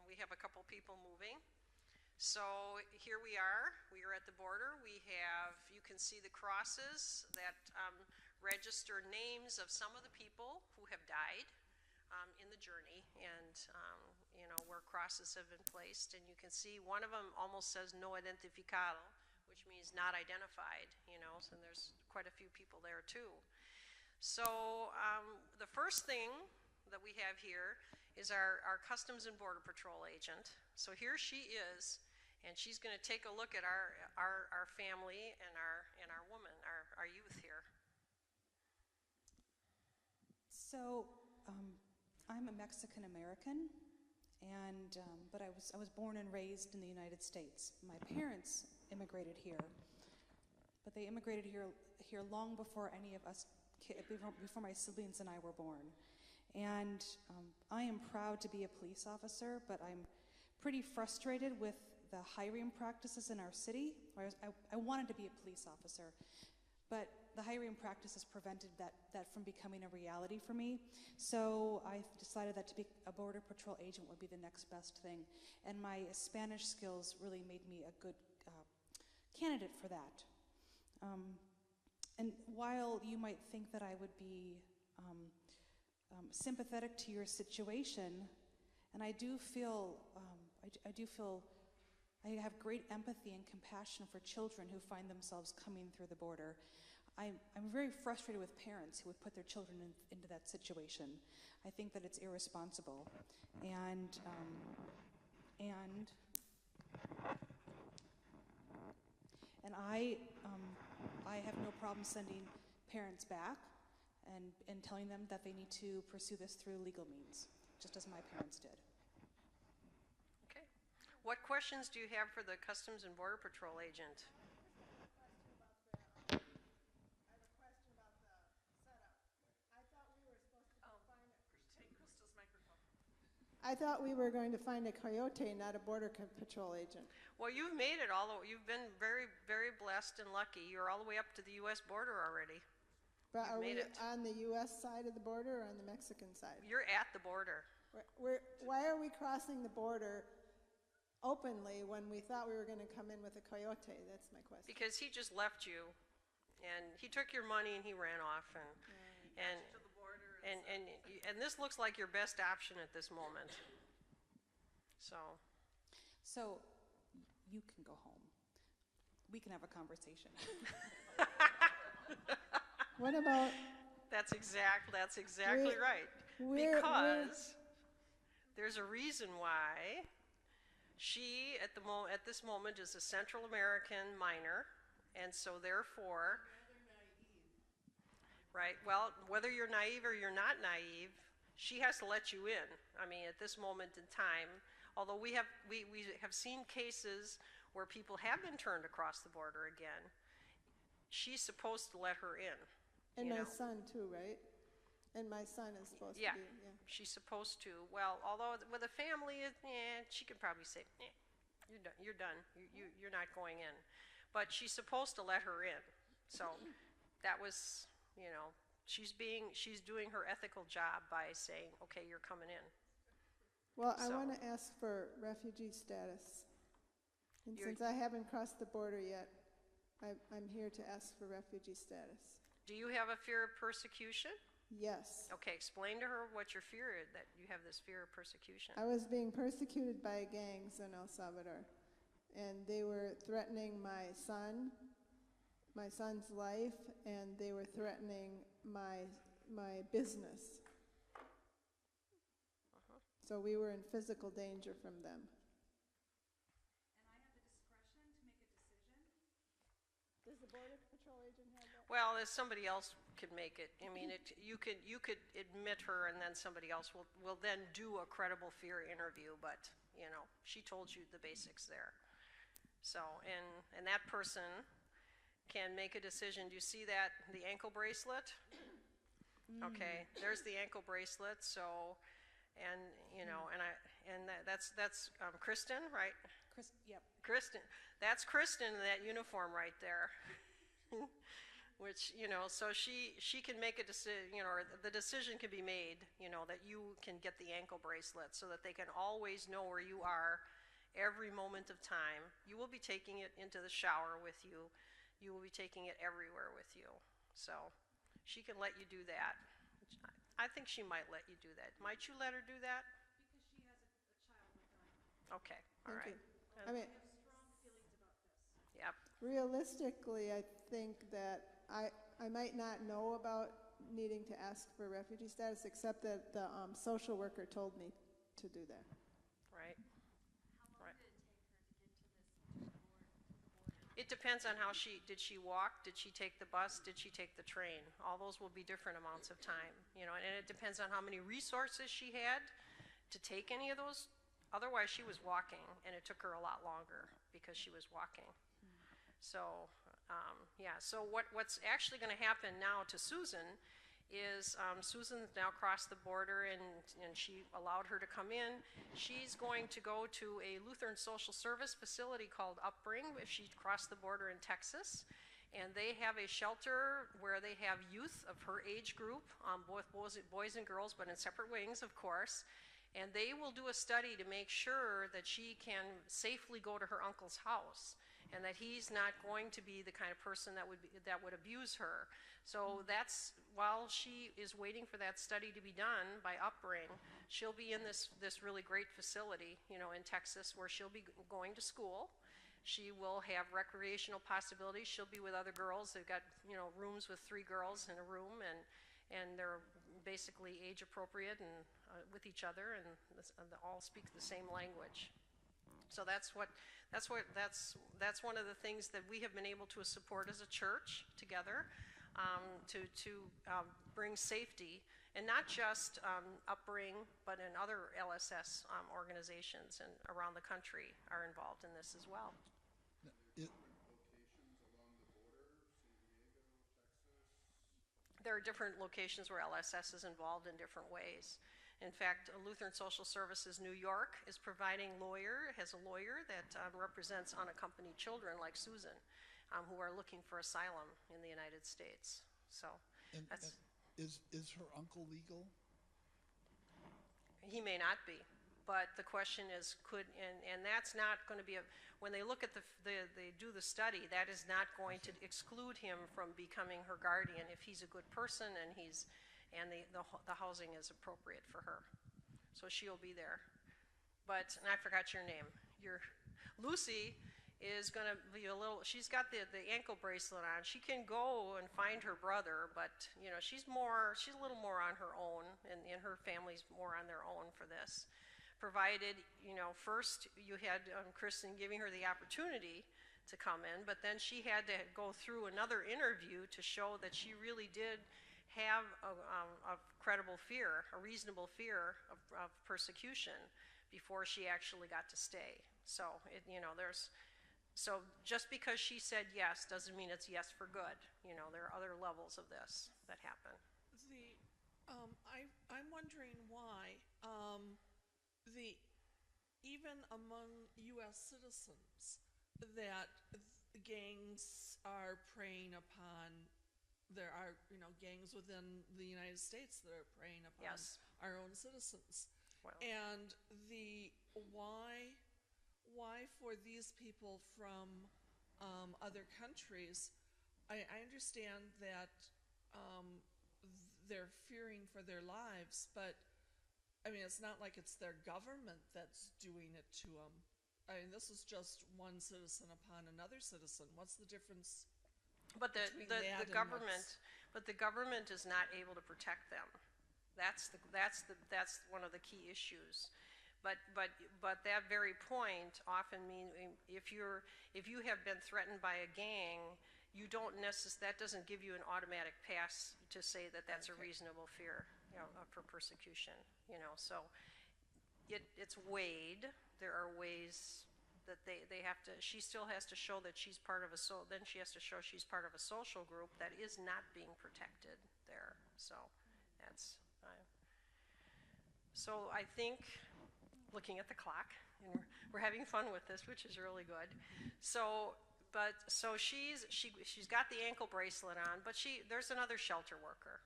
we have a couple people moving. So here we are. We are at the border. You can see the crosses that register names of some of the people who have died in the journey, and where crosses have been placed. And you can see one of them almost says no identificado, which means not identified, and there's quite a few people there too. So the first thing that we have here is our Customs and Border Patrol agent. So here she is, and she's going to take a look at our family and our woman, our youth here. So, I'm a Mexican American, but I was born and raised in the United States. My parents immigrated here, but they immigrated here long before any of us, before my siblings and I were born. And I am proud to be a police officer, but I'm pretty frustrated with the hiring practices in our city. I wanted to be a police officer, but the hiring practices prevented that from becoming a reality for me. So I decided that to be a Border Patrol agent would be the next best thing. And my Spanish skills really made me a good candidate for that. And while you might think that I would be sympathetic to your situation, and I do feel, I have great empathy and compassion for children who find themselves coming through the border. I'm very frustrated with parents who would put their children into that situation. I think that it's irresponsible, and I have no problem sending parents back and telling them that they need to pursue this through legal means, just as my parents did. Okay. What questions do you have for the Customs and Border Patrol agent? I thought we were going to find a coyote, not a border patrol agent. Well, you've made it you've been very, very blessed and lucky. You're all the way up to the U.S. border already. But You've are we made it. on the U.S. side of the border or on the Mexican side? You're at the border. Why are we crossing the border openly when we thought we were going to come in with a coyote? That's my question. Because he just left you, and he took your money and he ran off, and this looks like your best option at this moment. So you can go home. We can have a conversation. What about? That's exactly right. Because there's a reason why she at this moment is a Central American minor, and so therefore. Right. Well, whether you're naive or you're not naive, she has to let you in. I mean, at this moment in time, although we have seen cases where people have been turned across the border again, she's supposed to let her in. And my son too, right? And my son is supposed to be. Yeah. She's supposed to. Well, although with a family, she could probably say, you're done. You're not going in. But she's supposed to let her in. So that was. She's doing her ethical job by saying, okay, you're coming in. Well, I want to ask for refugee status. And since I haven't crossed the border yet, I'm here to ask for refugee status. Do you have a fear of persecution? Yes. Okay, explain to her what your fear is, that you have this fear of persecution. I was being persecuted by gangs in El Salvador, and they were threatening my son's life, and they were threatening my business. So we were in physical danger from them. And I have the discretion to make a decision? Does the Border Patrol agent have that? Well, if somebody else could make it, I mean, you could admit her, and then somebody else will then do a credible fear interview, but, she told you the basics there. So, and that person can make a decision. Do you see that, the ankle bracelet? Okay, there's the ankle bracelet. So, and that's Kristen, right? Yep. Kristen, that's Kristen in that uniform right there. Which so she can make a decision, or the decision can be made, that you can get the ankle bracelet so that they can always know where you are every moment of time. You will be taking it into the shower with you. You will be taking it everywhere with you. So she can let you do that. I think she might let you do that. Might you let her do that? Because she has a child like I do. Okay, all right. I mean, I have strong feelings about this. Yep. Realistically, I think that I might not know about needing to ask for refugee status, except that the social worker told me to do that. Right. How long did it take her to get to this border? It depends on how did she walk, did she take the bus, did she take the train? All those will be different amounts of time, and it depends on how many resources she had to take any of those. Otherwise, she was walking, and it took her a lot longer because she was walking. So, so what's actually going to happen now to Susan is Susan now crossed the border, and she allowed her to come in. She's going to go to a Lutheran social service facility called Upbring if she crossed the border in Texas. And they have a shelter where they have youth of her age group, both boys and girls, but in separate wings, of course. And they will do a study to make sure that she can safely go to her uncle's house, and that he's not going to be the kind of person that would abuse her. So that's, while she is waiting for that study to be done by Upbring, she'll be in this really great facility, you know, in Texas, where she'll be going to school. She will have recreational possibilities. She'll be with other girls. They've got, you know, rooms with 3 girls in a room, and they're basically age appropriate and with each other, and they all speak the same language. So that's one of the things that we have been able to support as a church together, to bring safety, and not just Upbring, but in other LSS organizations and around the country are involved in this as well. There are different locations where LSS is involved in different ways. In fact, Lutheran Social Services New York is providing has a lawyer that represents unaccompanied children like Susan, who are looking for asylum in the United States. So that's... Is her uncle legal? He may not be, but the question is, and that's not going to be when they look at they do the study, that is not going to exclude him from becoming her guardian if he's a good person and the housing is appropriate for her. So she'll be there. But, and I forgot your name. Lucy is going to be she's got the ankle bracelet on. She can go and find her brother, but, you know, she's a little more on her own, and her family's more on their own for this. Provided, you know, first you had Kristen giving her the opportunity to come in, but then she had to go through another interview to show that she really did have a credible fear, a reasonable fear of persecution before she actually got to stay. So, so just because she said yes doesn't mean it's yes for good. You know, there are other levels of this that happen. I'm wondering why even among U.S. citizens that gangs are preying upon. There are, you know, gangs within the United States that are preying upon our own citizens. Well, and why for these people from other countries, I understand that they're fearing for their lives, but I mean, it's not like it's their government that's doing it to them. I mean, this is just one citizen upon another citizen. What's the difference? But the government is not able to protect them. That's one of the key issues. But that very point often means if you have been threatened by a gang, you don't that doesn't give you an automatic pass to say that that's a reasonable fear, you know, for persecution. You know, so it's weighed. There are ways that they have to. She still has to show that she's part of then she has to show she's part of a social group that is not being protected there. So that's. So I think, looking at the clock, and we're having fun with this, which is really good. So she's got the ankle bracelet on, but there's another shelter worker.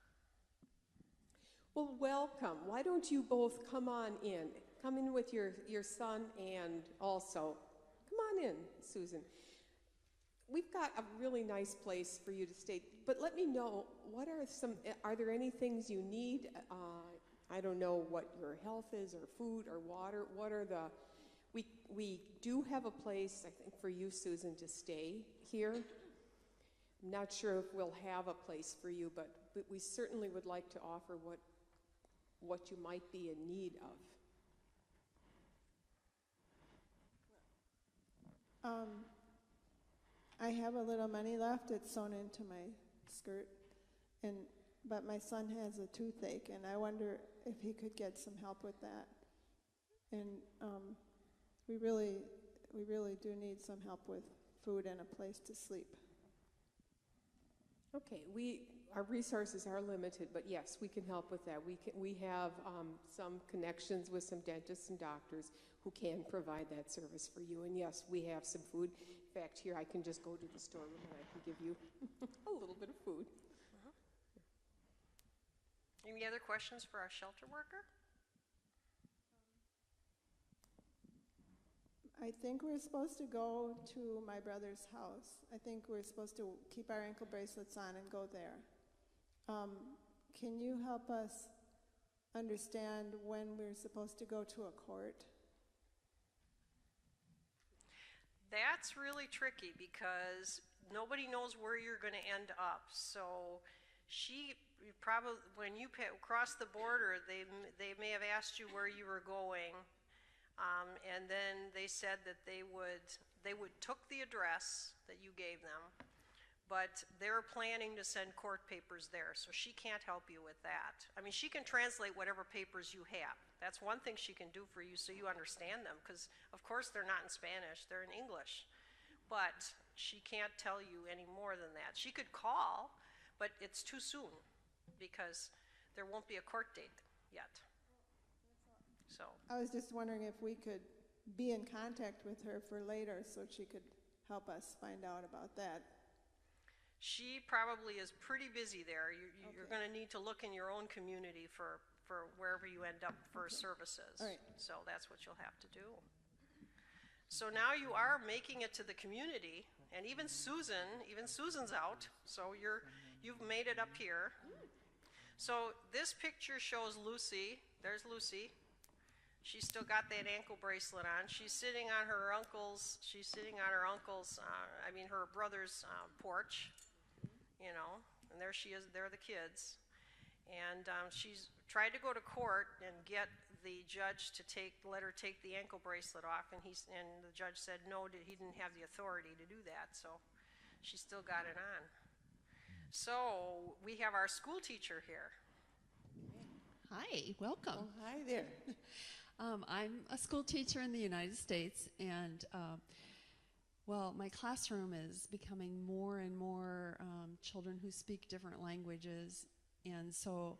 Well, welcome. Why don't you both come on in? Come in with your son, and also, come on in, Susan. We've got a really nice place for you to stay, but let me know, are there any things you need? I don't know what your health is, or food, or water. What are we do have a place, I think, for you, Susan, to stay here. I'm not sure if we'll have a place for you, but we certainly would like to offer what you might be in need of. I have a little money left. It's sewn into my skirt, but my son has a toothache, and I wonder if he could get some help with that. And we really do need some help with food and a place to sleep. Okay, our resources are limited, but yes, we can help with that. We have some connections with some dentists and doctors who can provide that service for you. And yes, we have some food. In fact, here I can just go to the storeroom and I can give you a little bit of food. Any other questions for our shelter worker? I think we're supposed to go to my brother's house. I think we're supposed to keep our ankle bracelets on and go there. Can you help us understand when we're supposed to go to a court? That's really tricky because nobody knows where you're going to end up. So when you cross the border, they may have asked you where you were going, and then they said that they would took the address that you gave them, but they're planning to send court papers there, so she can't help you with that. I mean, she can translate whatever papers you have. That's one thing she can do for you so you understand them, because of course they're not in Spanish, they're in English. But she can't tell you any more than that. She could call, but it's too soon because there won't be a court date yet. So I was just wondering if we could be in contact with her for later so she could help us find out about that. She probably is pretty busy there. You're going to need to look in your own community for wherever you end up for services. All right. So that's what you'll have to do. So now you are making it to the community, and even Susan's out, so you've made it up here. So this picture shows Lucy. There's Lucy. She's still got that ankle bracelet on. She's sitting on her uncle's, her brother's porch, you know, and there she is, there are the kids. And she's tried to go to court and get the judge to let her take the ankle bracelet off, and the judge said no, he didn't have the authority to do that, so she still got it on. So we have our school teacher here. Hi, welcome. Oh, hi there. I'm a school teacher in the United States, and my classroom is becoming more and more children who speak different languages, and so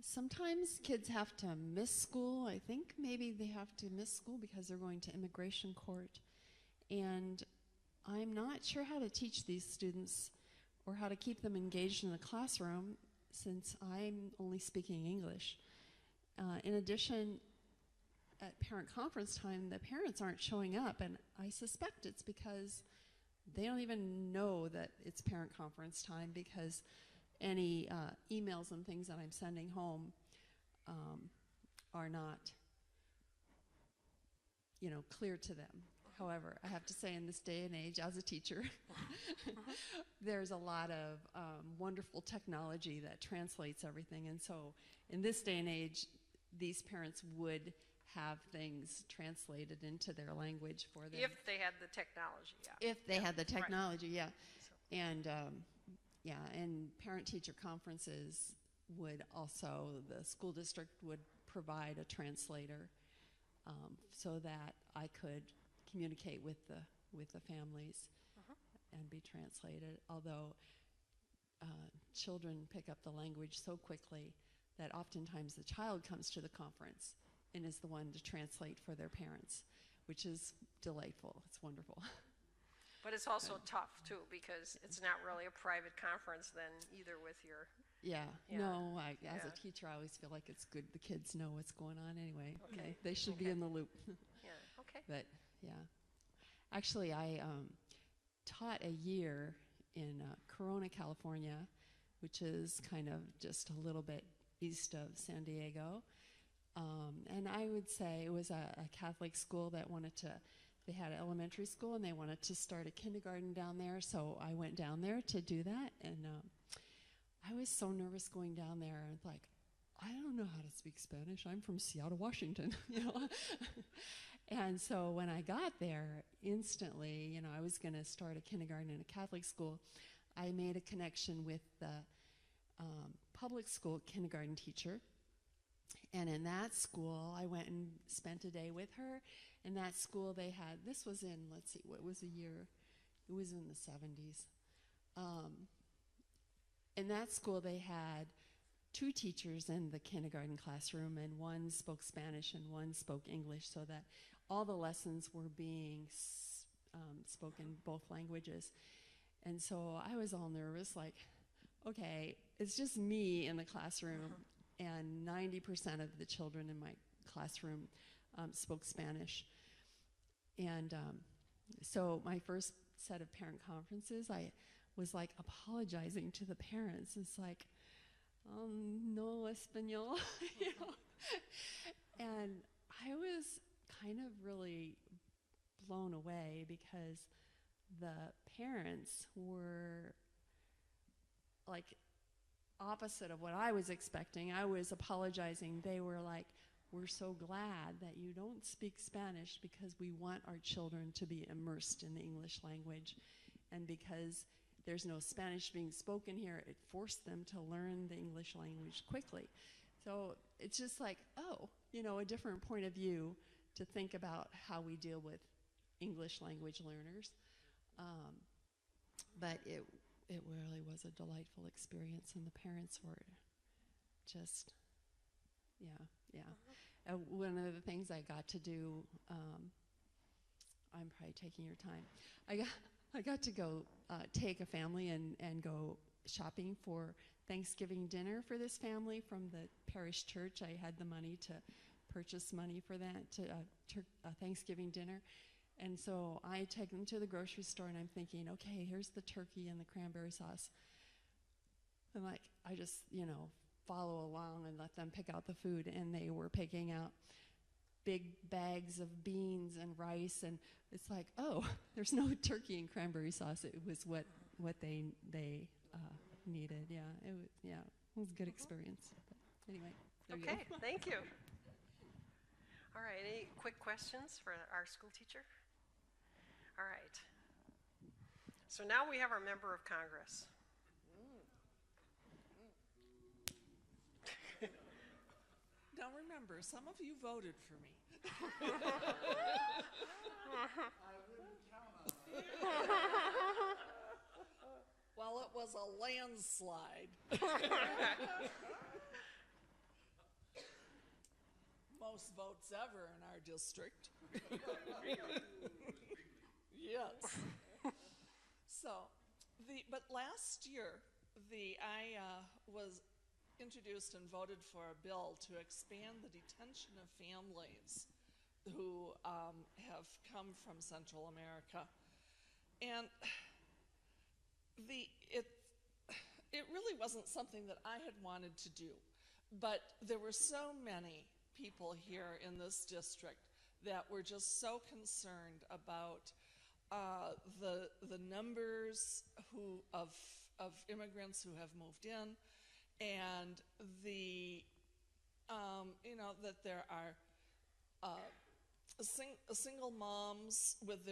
sometimes kids have to miss school. I think maybe they have to miss school because they're going to immigration court, and I'm not sure how to teach these students or how to keep them engaged in the classroom since I'm only speaking English. In addition, at parent conference time, the parents aren't showing up, and I suspect it's because they don't even know that it's parent conference time, because any emails and things that I'm sending home are not, clear to them. However, I have to say, in this day and age, as a teacher, there's a lot of wonderful technology that translates everything. And so in this day and age, these parents would have things translated into their language for them. If they had the technology, yeah. If they had the technology, right. Yeah. And, and parent-teacher conferences would also, the school district would provide a translator so that I could communicate with the families and be translated, although children pick up the language so quickly that oftentimes the child comes to the conference and is the one to translate for their parents, which is delightful. It's wonderful. But it's also tough too, because it's not really a private conference then either with your... No, as a teacher, I always feel like it's good the kids know what's going on anyway. Okay. They should be in the loop. Okay. But actually, I taught a year in Corona, California, which is kind of just a little bit east of San Diego. And I would say it was a Catholic school that they had an elementary school and they wanted to start a kindergarten down there. So I went down there to do that. And I was so nervous going down there. And like, I don't know how to speak Spanish. I'm from Seattle, Washington, And so when I got there, instantly, I was going to start a kindergarten in a Catholic school. I made a connection with the public school kindergarten teacher. And in that school, I went and spent a day with her. In that school, this was in, let's see, what was the year? It was in the 70s. In that school, they had 2 teachers in the kindergarten classroom, and one spoke Spanish and one spoke English, so that all the lessons were being spoken both languages. And so I was all nervous, like, okay, it's just me in the classroom, and 90% of the children in my classroom spoke Spanish. And so my first set of parent conferences, I was like apologizing to the parents. It's like, no español, you know? And I was kind of really blown away because the parents were like opposite of what I was expecting. I was apologizing. They were like, we're so glad that you don't speak Spanish because we want our children to be immersed in the English language. And because there's no Spanish being spoken here, it forced them to learn the English language quickly. So it's just like, oh, you know, a different point of view to think about how we deal with English language learners. But it really was a delightful experience, and the parents were just, yeah. One of the things I got to do, I'm probably taking your time. I got to go take a family and go shopping for Thanksgiving dinner for this family from the parish church. I had the money to purchase money for that, to Thanksgiving dinner. And so I take them to the grocery store, and I'm thinking, okay, here's the turkey and the cranberry sauce. And like, I just, you know, follow along and let them pick out the food. And they were picking out big bags of beans and rice. And it's like, oh, there's no turkey and cranberry sauce. It was what they needed. Yeah, it was a good experience. But anyway, there you go. Okay, thank you. All right, any quick questions for our school teacher? All right. So now we have our member of Congress. Now remember, some of you voted for me. I wouldn't count on it. Well, it was a landslide. Most votes ever in our district. Yes. So, but last year, I was introduced and voted for a bill to expand the detention of families who have come from Central America. And it really wasn't something that I had wanted to do, but there were so many people here in this district that were just so concerned about the numbers of immigrants who have moved in, and that there are single moms with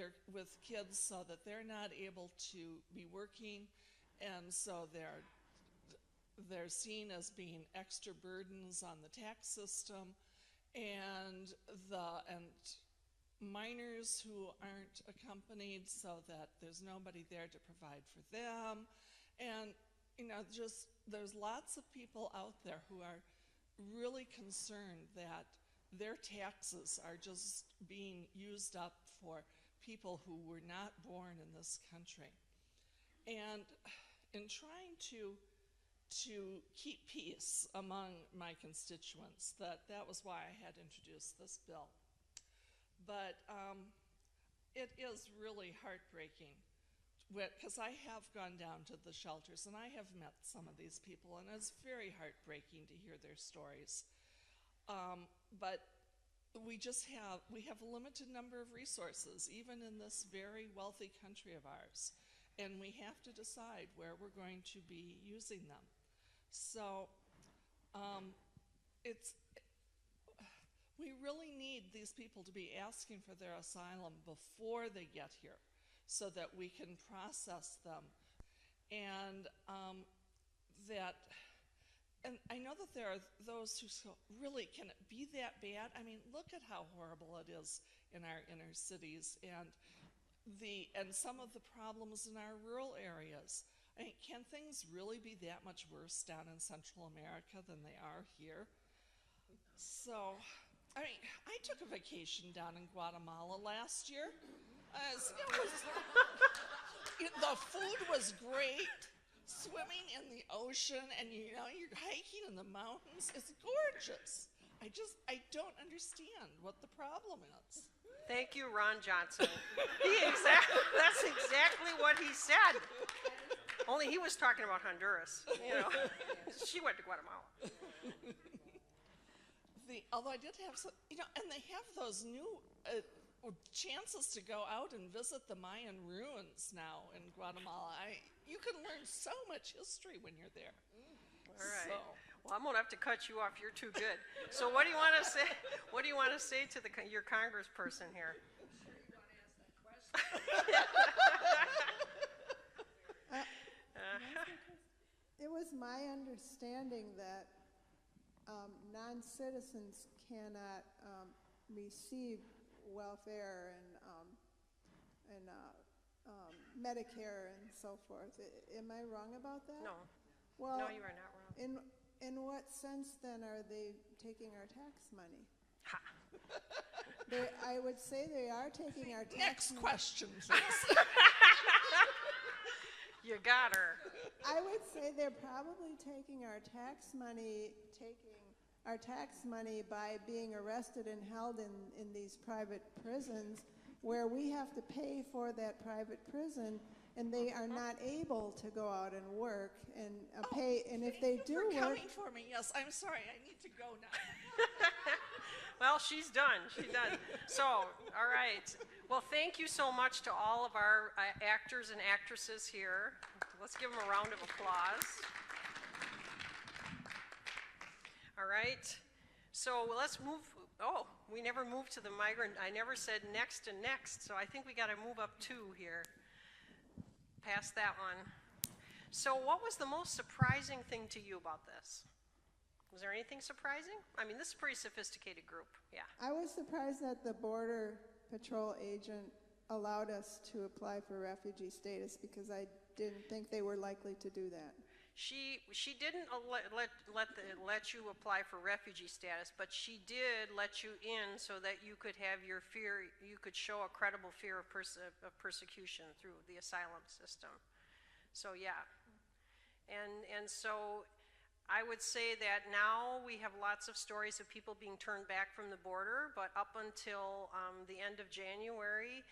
kids, so that they're not able to be working, and so they're seen as being extra burdens on the tax system, and minors who aren't accompanied, so that there's nobody there to provide for them. And just there's lots of people out there who are really concerned that their taxes are just being used up for people who were not born in this country. And in trying to keep peace among my constituents, that was why I had introduced this bill. But it is really heartbreaking, because I have gone down to the shelters and I have met some of these people, and it's very heartbreaking to hear their stories. But we have a limited number of resources, even in this very wealthy country of ours, and we have to decide where we're going to be using them. So we really need these people to be asking for their asylum before they get here, so that we can process them. And and I know that there are those who say, really, can it be that bad? I mean, look at how horrible it is in our inner cities, and some of the problems in our rural areas. I mean, can things really be that much worse down in Central America than they are here? So, I mean, I took a vacation down in Guatemala last year. The food was great, swimming in the ocean, and you know, you're hiking in the mountains. It's gorgeous. I don't understand what the problem is. Thank you, Ron Johnson. That's exactly what he said. Only he was talking about Honduras, you know. She went to Guatemala. Although I did have some, you know, and they have those new chances to go out and visit the Mayan ruins now in Guatemala. You can learn so much history when you're there. All right. So. Well, I'm gonna have to cut you off. You're too good. So, what do you want to say? What do you want to say to your congressperson here? It was my understanding that non-citizens cannot receive welfare and Medicare and so forth. Am I wrong about that? No. Well, no, you are not wrong. In what sense then are they taking our tax money? Ha. I would say they are taking our tax money. Next question. You got her. I would say they're probably taking our tax money by being arrested and held in these private prisons where we have to pay for that private prison, and they are not able to go out and work and pay. And if they do work, coming for me. Yes, I'm sorry. I need to go now. Well, she's done. She's done. So, all right. Well, thank you so much to all of our actors and actresses here. Let's give them a round of applause. All right. So let's move. Oh, we never moved to the migrant. I never said next and next. So I think we got to move up 2 here. Past that one. So what was the most surprising thing to you about this? Was there anything surprising? I mean, this is a pretty sophisticated group. Yeah. I was surprised that the Border Patrol agent allowed us to apply for refugee status because I didn't think they were likely to do that. She didn't let you apply for refugee status, but she did let you in so that you could have your fear, you could show a credible fear of persecution through the asylum system. So yeah, and so I would say that now we have lots of stories of people being turned back from the border, but up until the end of January,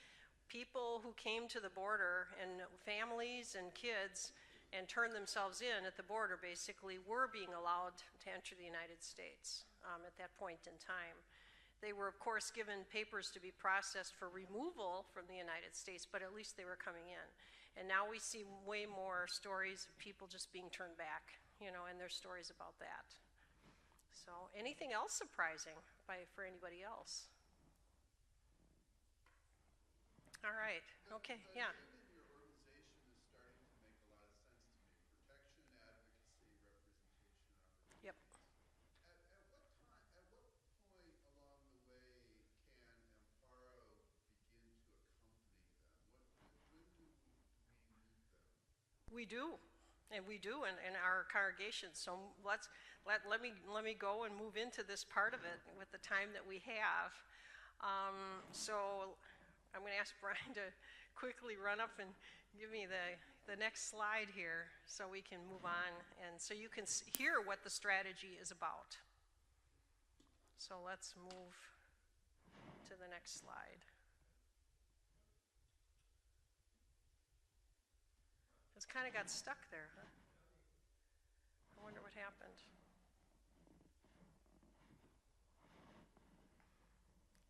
people who came to the border and families and kids and turned themselves in at the border basically were being allowed to enter the United States at that point in time. They were, of course, given papers to be processed for removal from the United States, but at least they were coming in. And now we see way more stories of people just being turned back, you know, and there's stories about that. So anything else surprising for anybody else? All right, okay, yeah. We do, and we do in our congregation. So let me go and move into this part of it with the time that we have. So I'm going to ask Brian to quickly run up and give me the next slide here so we can move on and so you can hear what the strategy is about. So let's move to the next slide. It's kind of got stuck there, huh? I wonder what happened.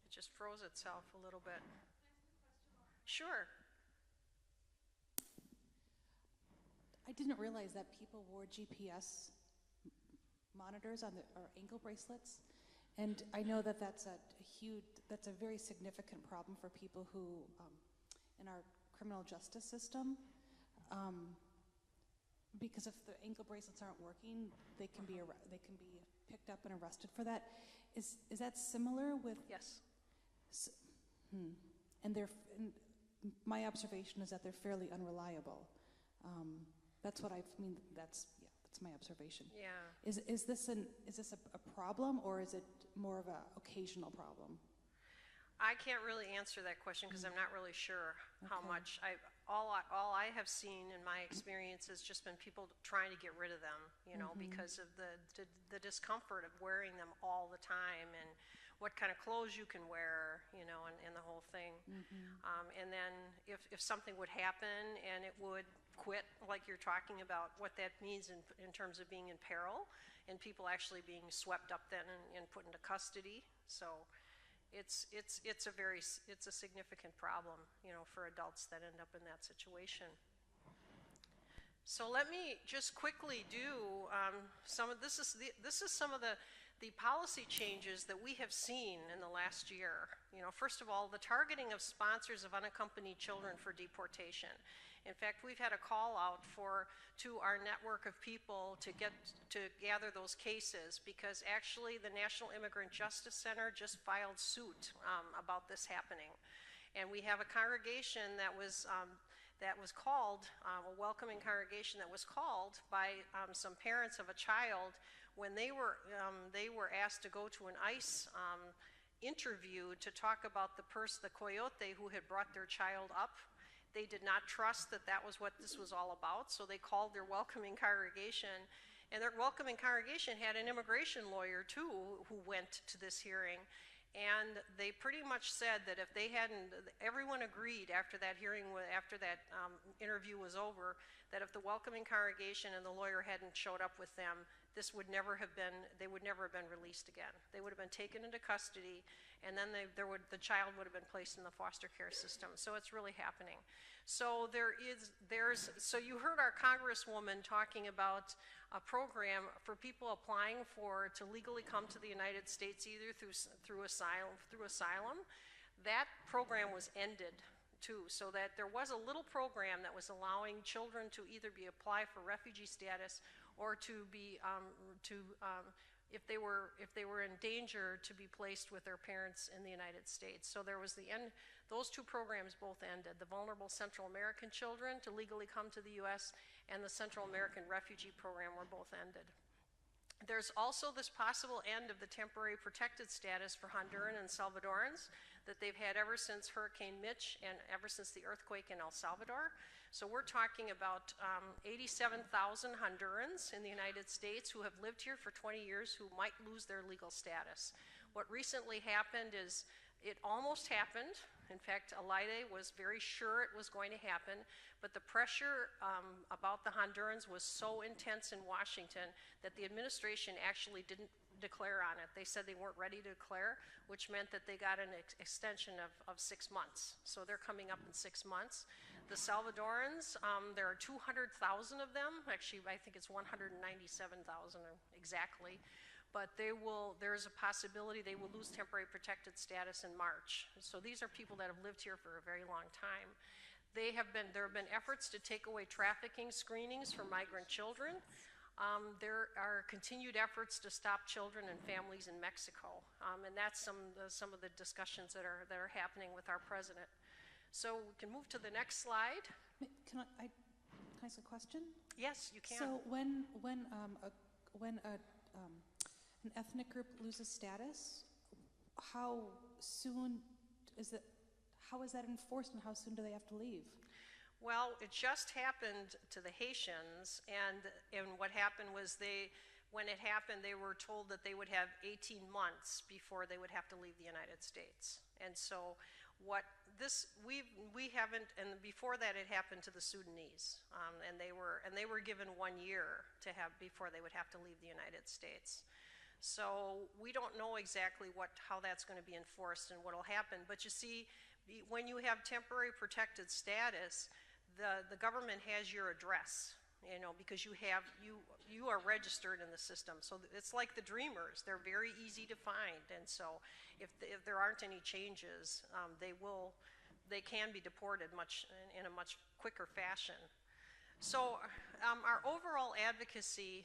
It just froze itself a little bit. Sure. I didn't realize that people wore GPS monitors on or ankle bracelets, and I know that that's a very significant problem for people who, in our criminal justice system. Because if the ankle bracelets aren't working, they can be picked up and arrested for that. Is that similar with? Yes. And my observation is that they're fairly unreliable. That's what I mean. That's my observation. Yeah. Is this a problem, or is it more of an occasional problem? I can't really answer that question because I'm not really sure how much. All I have seen in my experience has just been people trying to get rid of them, you know, because of the discomfort of wearing them all the time, and what kind of clothes you can wear, you know, and the whole thing. And then if something would happen and it would quit, like you're talking about, what that means in terms of being in peril and people actually being swept up then and put into custody. So it's a significant problem, you know, for adults that end up in that situation. So let me just quickly do this is some of the policy changes that we have seen in the last year. You know, first of all, the targeting of sponsors of unaccompanied children for deportation. In fact, we've had a call out to our network of people to gather those cases, because actually the National Immigrant Justice Center just filed suit about this happening. And we have a congregation that was called, a welcoming congregation that was called by some parents of a child when they were asked to go to an ICE interview to talk about the coyote who had brought their child up. They did not trust that was what this was all about, so they called their welcoming congregation. And their welcoming congregation had an immigration lawyer too who went to this hearing. And they pretty much said that if they hadn't, everyone agreed after that hearing, after that interview was over, that if the welcoming congregation and the lawyer hadn't showed up with them, they would never have been released again. They would have been taken into custody, and then the child would have been placed in the foster care system. So it's really happening. So so you heard our Congresswoman talking about a program for people applying to legally come to the United States either through asylum. That program was ended too, so that there was a little program that was allowing children to either apply for refugee status or to be if they were in danger, to be placed with their parents in the United States. So there was the end. Those two programs both ended. The vulnerable Central American children to legally come to the U.S. and the Central American refugee program were both ended. There's also this possible end of the temporary protected status for Honduran and Salvadorans that they've had ever since Hurricane Mitch and ever since the earthquake in El Salvador. So we're talking about 87,000 Hondurans in the United States who have lived here for 20 years who might lose their legal status. What recently happened is it almost happened. In fact, Alaide was very sure it was going to happen, but the pressure about the Hondurans was so intense in Washington that the administration actually didn't declare on it. They said they weren't ready to declare, which meant that they got an extension of 6 months. So they're coming up in 6 months. The Salvadorans, there are 200,000 of them. Actually, I think it's 197,000 exactly. But there's a possibility they will lose temporary protected status in March. So these are people that have lived here for a very long time. There have been efforts to take away trafficking screenings for migrant children. There are continued efforts to stop children and families in Mexico, and that's some of the discussions that are happening with our president. So we can move to the next slide. Can I ask a question? Yes, you can. So when an ethnic group loses status, how soon is it? How is that enforced, and how soon do they have to leave? Well, it just happened to the Haitians, and what happened was when it happened, they were told that they would have 18 months before they would have to leave the United States. And so we haven't, and before that it happened to the Sudanese, and they were given 1 year before they would have to leave the United States. So we don't know exactly how that's going to be enforced and what will happen. But you see, when you have temporary protected status, the government has your address, you know, because you are registered in the system. So it's like the Dreamers; they're very easy to find, and so if there aren't any changes, they can be deported in a much quicker fashion. So our overall advocacy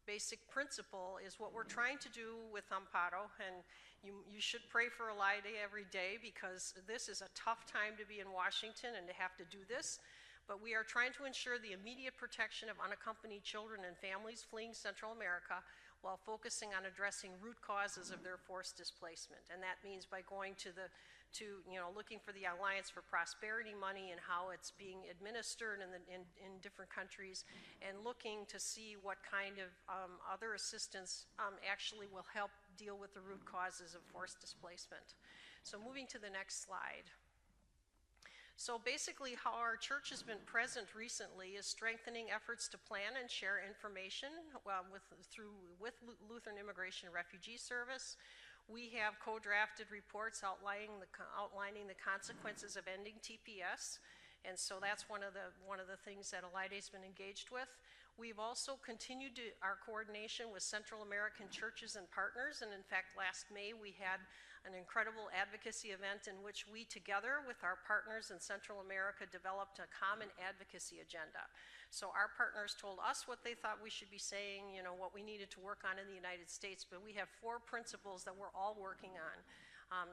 basic principle is what we're trying to do with AMMPARO, and you should pray for Alaide every day, because this is a tough time to be in Washington and to have to do this. but we are trying to ensure the immediate protection of unaccompanied children and families fleeing Central America while focusing on addressing root causes of their forced displacement. And that means by going to looking for the Alliance for Prosperity money and how it's being administered in different countries, and looking to see what kind of other assistance actually will help deal with the root causes of forced displacement. So moving to the next slide. So basically how our church has been present recently is strengthening efforts to plan and share information with Lutheran Immigration and Refugee Service. We have co-drafted reports outlining the consequences of ending TPS, and so that's one of the things that Alide's been engaged with. We've also continued our coordination with Central American churches and partners, and in fact last May we had an incredible advocacy event in which we, together with our partners in Central America, developed a common advocacy agenda. So our partners told us what they thought we should be saying, what we needed to work on in the United States, but we have 4 principles that we're all working on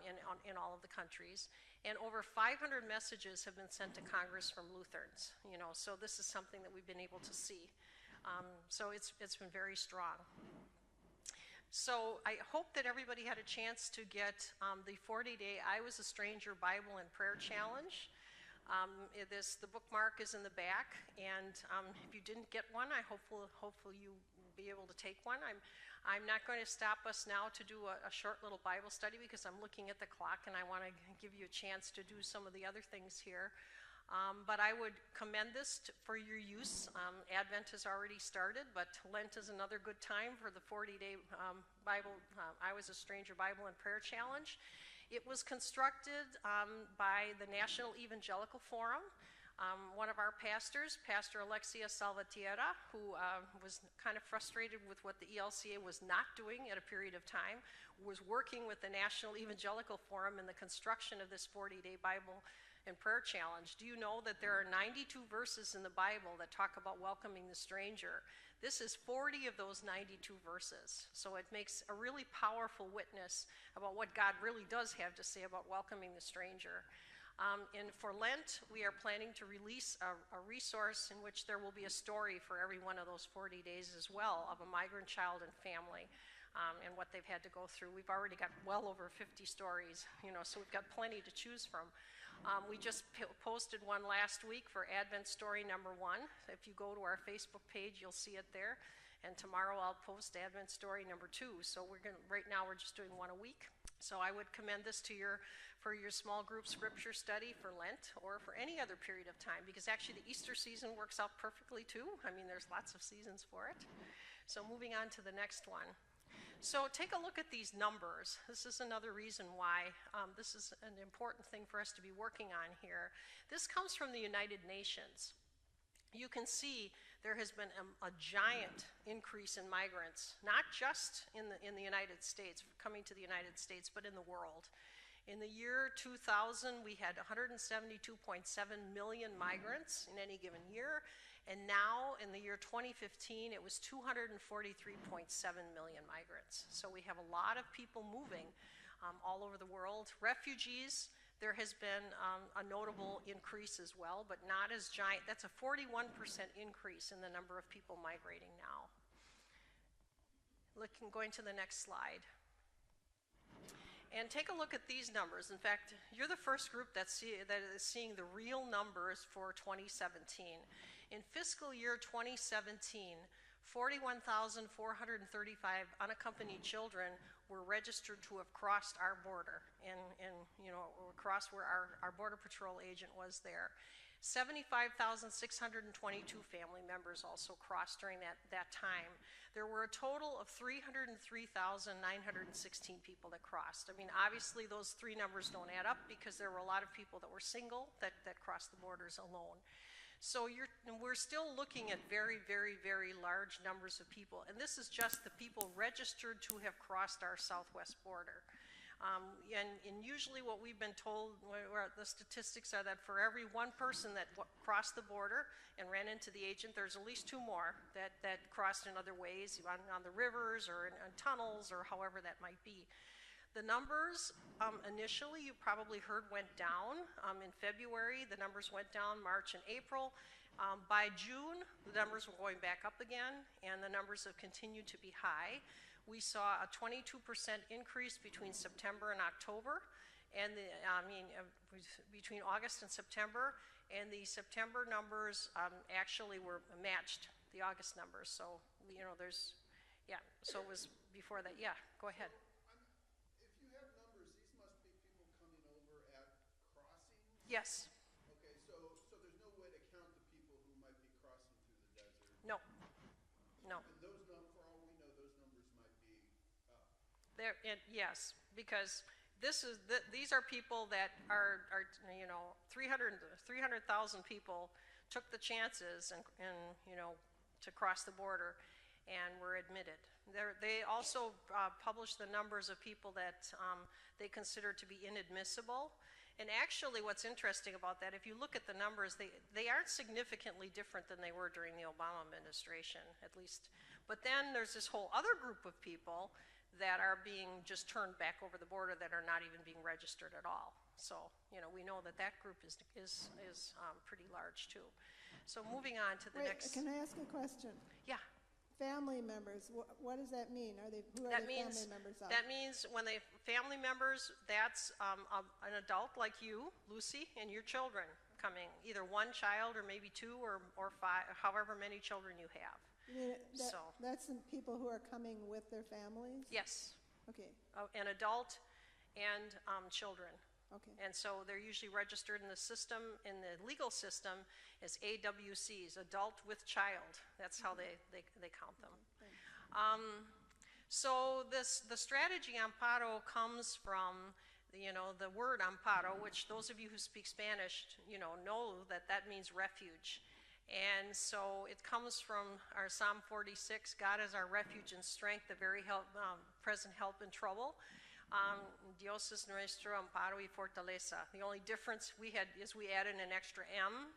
in all of the countries. And over 500 messages have been sent to Congress from Lutherans, so this is something that we've been able to see. So it's been very strong. So I hope that everybody had a chance to get the 40-day I Was a Stranger Bible and Prayer Challenge. The bookmark is in the back, and if you didn't get one, hopefully you will be able to take one. I'm not going to stop us now to do a short little Bible study because I'm looking at the clock and I want to give you a chance to do some of the other things here. But I would commend this for your use. Advent has already started, but Lent is another good time for the 40-day Bible, I Was a Stranger Bible and Prayer Challenge. It was constructed by the National Evangelical Forum. One of our pastors, Pastor Alexia Salvatierra, who was kind of frustrated with what the ELCA was not doing at a period of time, was working with the National Evangelical Forum in the construction of this 40-day Bible and Prayer Challenge. Do you know that there are 92 verses in the Bible that talk about welcoming the stranger? This is 40 of those 92 verses. So it makes a really powerful witness about what God really does have to say about welcoming the stranger. And for Lent, we are planning to release a resource in which there will be a story for every one of those 40 days as well of a migrant child and family and what they've had to go through. We've already got well over 50 stories, so we've got plenty to choose from. We just posted one last week for Advent story number 1. If you go to our Facebook page, you'll see it there. And tomorrow I'll post Advent story number 2. So right now we're just doing one a week. So I would commend this for your small group scripture study for Lent or for any other period of time, because actually the Easter season works out perfectly too. I mean, there's lots of seasons for it. So moving on to the next one. So take a look at these numbers. This is another reason why this is an important thing for us to be working on here. This comes from the United Nations. You can see there has been a giant increase in migrants, not just in the United States, coming to the United States, but in the world. In the year 2000, we had 172.7 million migrants in any given year. And now, in the year 2015, it was 243.7 million migrants. So we have a lot of people moving all over the world. Refugees, there has been a notable increase as well, but not as giant. That's a 41% increase in the number of people migrating now. Going to the next slide. And take a look at these numbers. In fact, you're the first group that is seeing the real numbers for 2017. In fiscal year 2017, 41,435 unaccompanied children were registered to have crossed our border and across where our Border Patrol agent was there. 75,622 family members also crossed during that time. There were a total of 303,916 people that crossed. I mean, obviously those three numbers don't add up because there were a lot of people that were single that crossed the borders alone. So we're still looking at very, very, very large numbers of people. And this is just the people registered to have crossed our southwest border. And usually what we've been told, the statistics are that for every one person that crossed the border and ran into the agent, there's at least 2 more that crossed in other ways, on the rivers or in tunnels or however that might be. The numbers initially, you probably heard, went down. In February, the numbers went down, March and April. By June, the numbers were going back up again, and the numbers have continued to be high. We saw a 22% increase between September and October, and between August and September, and the September numbers actually were matched the August numbers. So, you know, so it was before that. Yeah, go ahead. If you have numbers, these must be people coming over at crossings? Yes. Okay, so there's no way to count the people who might be crossing through the desert? No. No. And for all we know, those numbers might be up. Yes, because these are people that are 300,000 people took the chances and to cross the border and were admitted. They also published the numbers of people that they consider to be inadmissible. And actually what's interesting about that, if you look at the numbers, they aren't significantly different than they were during the Obama administration, at least. But then there's this whole other group of people that are being just turned back over the border that are not even being registered at all. So, you know, we know that group is pretty large too. So moving on to the next. Can I ask a question? Yeah. Family members, what does that mean? Who are the family members of? That means when they family members, that's an adult like you, Lucy, and your children coming, either one child or maybe two or five, however many children you have. You mean that's the people who are coming with their families? Yes. Okay. An adult and children. Okay. And so they're usually registered in the system, in the legal system, as AWCs, adult with child. That's how they count them. So the strategy Amparo comes from the word Amparo, which those of you who speak Spanish know that means refuge. And so it comes from our Psalm 46, God is our refuge and strength, the very present help in trouble. Dios es nuestro amparo y fortaleza. The only difference we had is we added an extra M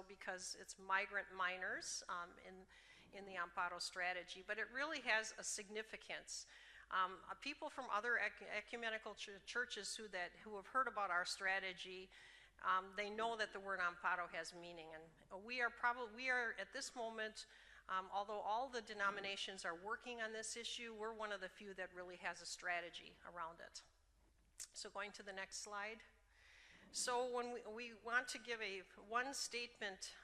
because it's migrant minors in the Amparo strategy, but it really has a significance. People from other ecumenical churches who have heard about our strategy, they know that the word Amparo has meaning, and we are at this moment. Although all the denominations are working on this issue, we're one of the few that really has a strategy around it. So going to the next slide. So when we want to give one statement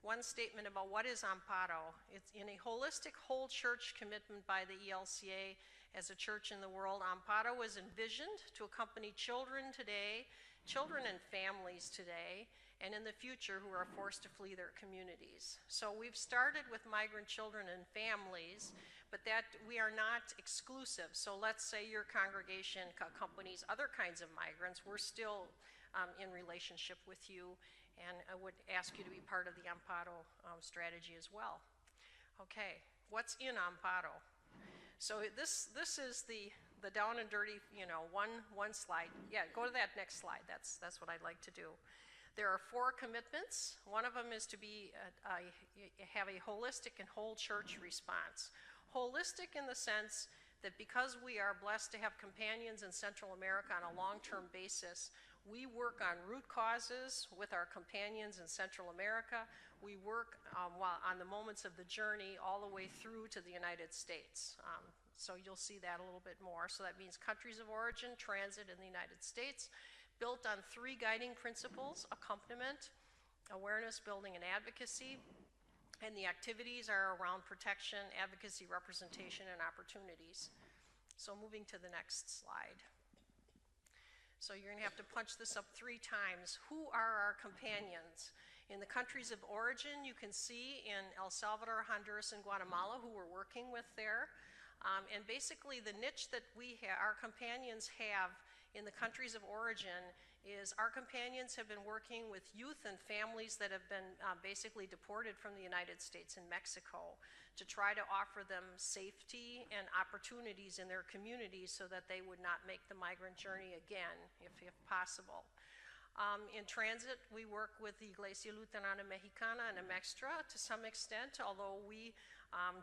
about what is Amparo, it's in a holistic whole church commitment by the ELCA as a church in the world. Amparo is envisioned to accompany children today, children and families today, and in the future who are forced to flee their communities. So we've started with migrant children and families, but that we are not exclusive. So let's say your congregation accompanies other kinds of migrants. We're still in relationship with you, and I would ask you to be part of the Amparo strategy as well. Okay, what's in Amparo? So this is the down and dirty, one slide. Yeah, go to that next slide. That's what I'd like to do. There are 4 commitments. One of them is to have a holistic and whole church response. Holistic in the sense that because we are blessed to have companions in Central America on a long-term basis, we work on root causes with our companions in Central America. We work on the moments of the journey all the way through to the United States. So you'll see that a little bit more. So that means countries of origin, transit in the United States, built on 3 guiding principles: accompaniment, awareness building, and advocacy. And the activities are around protection, advocacy, representation, and opportunities. So moving to the next slide. So you're going to have to punch this up 3 times. Who are our companions? In the countries of origin, you can see in El Salvador, Honduras, and Guatemala who we're working with there. And basically the niche that our companions have in the countries of origin is our companions have been working with youth and families that have been basically deported from the United States and Mexico to try to offer them safety and opportunities in their communities so that they would not make the migrant journey again, if possible. In transit, we work with the Iglesia Luterana Mexicana and Amextra to some extent, although we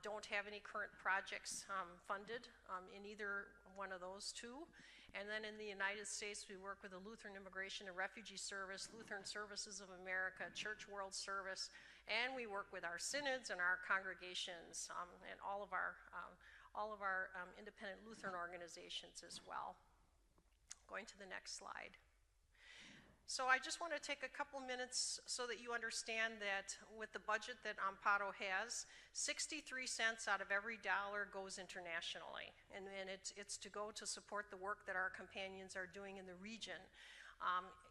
don't have any current projects funded in either one of those two. And then in the United States, we work with the Lutheran Immigration and Refugee Service, Lutheran Services of America, Church World Service, and we work with our synods and our congregations and all of our independent Lutheran organizations as well. Going to the next slide. So I just want to take a couple minutes so that you understand that with the budget that AMMPARO has, 63 cents out of every dollar goes internationally. And it's to go to support the work that our companions are doing in the region.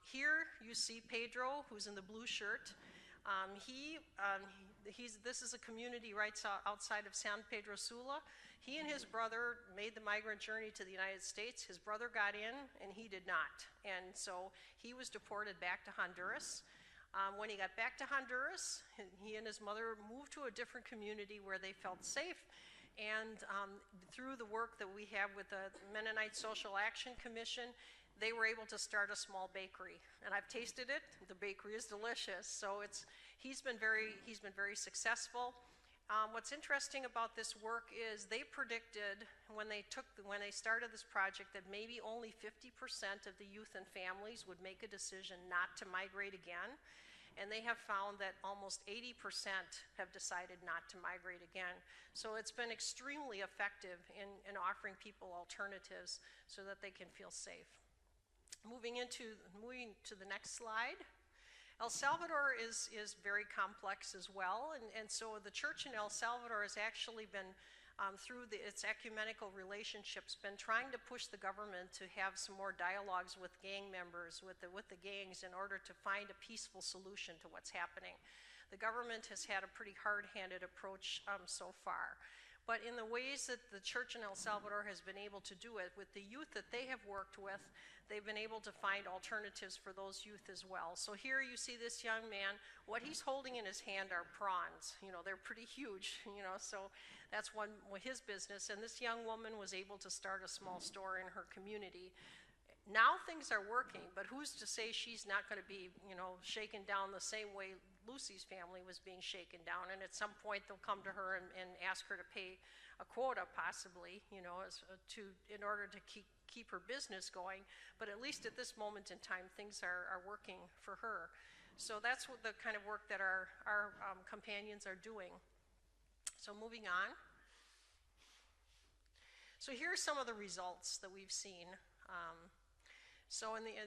Here you see Pedro, who's in the blue shirt. This is a community right outside of San Pedro Sula. He and his brother made the migrant journey to the United States. His brother got in, and he did not. And so he was deported back to Honduras. When he got back to Honduras, he and his mother moved to a different community where they felt safe. And through the work that we have with the Mennonite Social Action Commission, they were able to start a small bakery. And I've tasted it. The bakery is delicious. So he's been very successful. What's interesting about this work is they predicted when they started this project that maybe only 50% of the youth and families would make a decision not to migrate again. And they have found that almost 80% have decided not to migrate again. So it's been extremely effective in offering people alternatives so that they can feel safe. Moving to the next slide. El Salvador is very complex as well, and so the church in El Salvador has actually been, through its ecumenical relationships, been trying to push the government to have some more dialogues with gang members, with the gangs, in order to find a peaceful solution to what's happening. The government has had a pretty hard-handed approach so far. But in the ways that the church in El Salvador has been able to do it, with the youth that they have worked with, they've been able to find alternatives for those youth as well. So here you see this young man. What he's holding in his hand are prawns. You know, they're pretty huge, you know, so that's his business. And this young woman was able to start a small store in her community. Now things are working, but who's to say she's not going to be, you know, shaken down the same way Lucy's family was being shaken down, and at some point they'll come to her and ask her to pay a quota, possibly, you know, in order to keep her business going. But at least at this moment in time, things are working for her. So that's what the kind of work that our companions are doing. So moving on. So here are some of the results that we've seen. So in the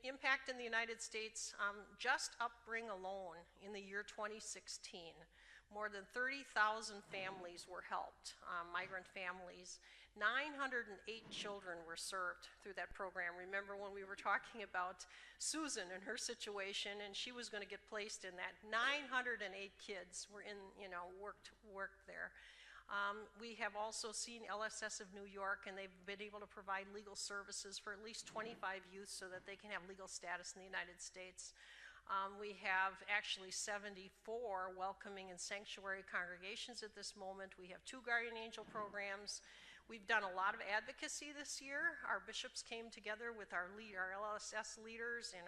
impact in the United States, just Upbring alone in the year 2016, more than 30,000 families were helped, migrant families. 908 children were served through that program. Remember when we were talking about Susan and her situation, and she was going to get placed in that. 908 kids were worked there. We have also seen LSS of New York, and they've been able to provide legal services for at least 25 youth so that they can have legal status in the United States. We have actually 74 welcoming and sanctuary congregations at this moment. We have 2 guardian angel programs. We've done a lot of advocacy this year. Our bishops came together with our LSS leaders and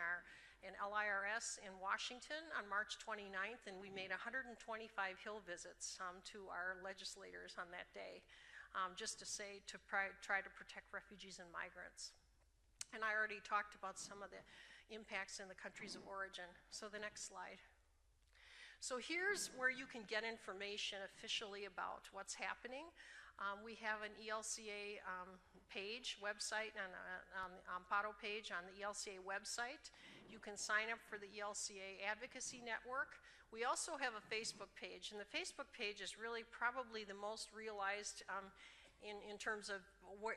LIRS in Washington on March 29th, and we made 125 Hill visits to our legislators on that day, just to try to protect refugees and migrants. And I already talked about some of the impacts in the countries of origin. So the next slide. So here's where you can get information officially about what's happening. We have an ELCA website, and an AMMPARO page on the ELCA website. You can sign up for the ELCA Advocacy Network. We also have a Facebook page, and the Facebook page is really probably the most realized in terms of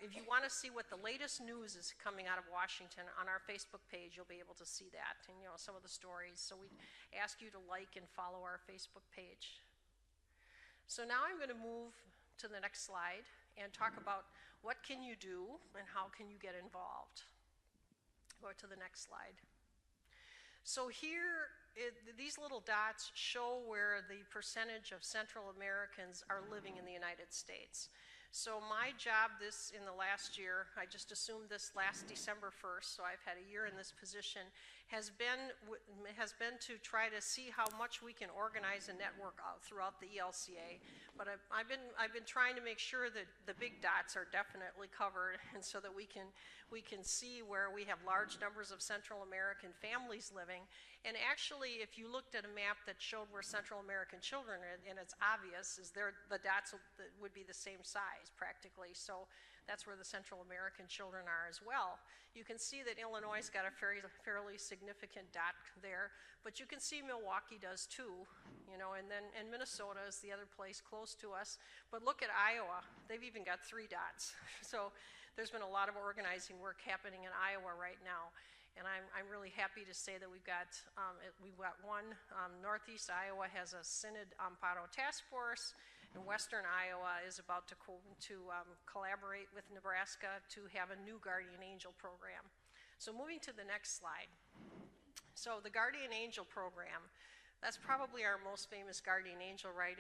if you want to see what the latest news is coming out of Washington. On our Facebook page, you'll be able to see that, and some of the stories. So we ask you to like and follow our Facebook page. So now I'm going to move to the next slide and talk about what can you do and how can you get involved. Go to the next slide. So here, these little dots show where the percentage of Central Americans are living in the United States. So my job in the last year, I just assumed this last December 1st, so I've had a year in this position, has been to try to see how much we can organize a network out throughout the ELCA. But I've been trying to make sure that the big dots are definitely covered, and so that we can see where we have large numbers of Central American families living. And actually, if you looked at a map that showed where Central American children are, and it's obvious, is the dots would be the same size practically. So that's where the Central American children are as well. You can see that Illinois' got a fairly significant dot there, but you can see Milwaukee does too, and Minnesota is the other place close to us. But look at Iowa, they've even got 3 dots. So there's been a lot of organizing work happening in Iowa right now. And I'm really happy to say that we've got one, Northeast Iowa has a Synod AMMPARO task force, and Western Iowa is about to collaborate with Nebraska to have a new Guardian Angel program. So moving to the next slide. So the Guardian Angel program, that's probably our most famous Guardian Angel, right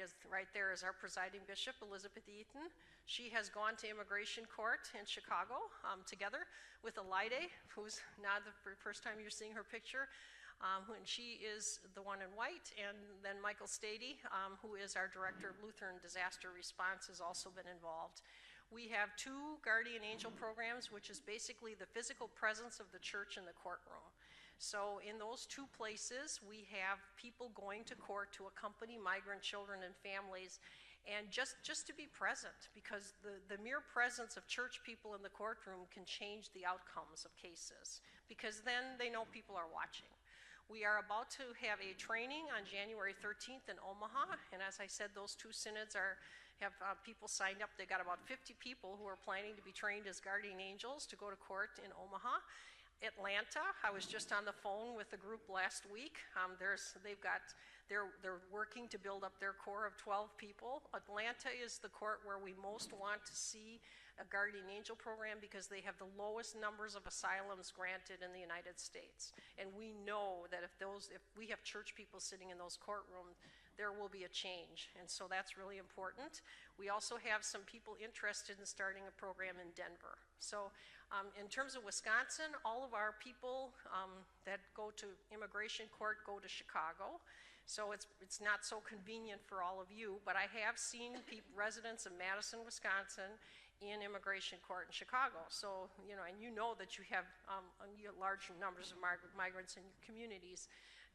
there is our presiding bishop, Elizabeth Eaton. She has gone to immigration court in Chicago together with Elide, who's now the first time you're seeing her picture. And she is the one in white, and then Michael Stady, who is our Director of Lutheran Disaster Response, has also been involved. We have 2 Guardian Angel programs, which is basically the physical presence of the church in the courtroom. So in those 2 places, we have people going to court to accompany migrant children and families, and just to be present, because the mere presence of church people in the courtroom can change the outcomes of cases, because then they know people are watching. We are about to have a training on January 13th in Omaha, and as I said, those 2 synods have people signed up. They got about 50 people who are planning to be trained as guardian angels to go to court in Omaha. Atlanta, I was just on the phone with a group last week. They're working to build up their core of 12 people. Atlanta is the court where we most want to see a guardian angel program, because they have the lowest numbers of asylums granted in the United States. And we know that if we have church people sitting in those courtrooms, there will be a change, and so that's really important. We also have some people interested in starting a program in Denver. So in terms of Wisconsin, all of our people that go to immigration court go to Chicago. So it's not so convenient for all of you, but I have seen residents of Madison, Wisconsin in immigration court in Chicago. So, and you know that you have large numbers of migrants in your communities.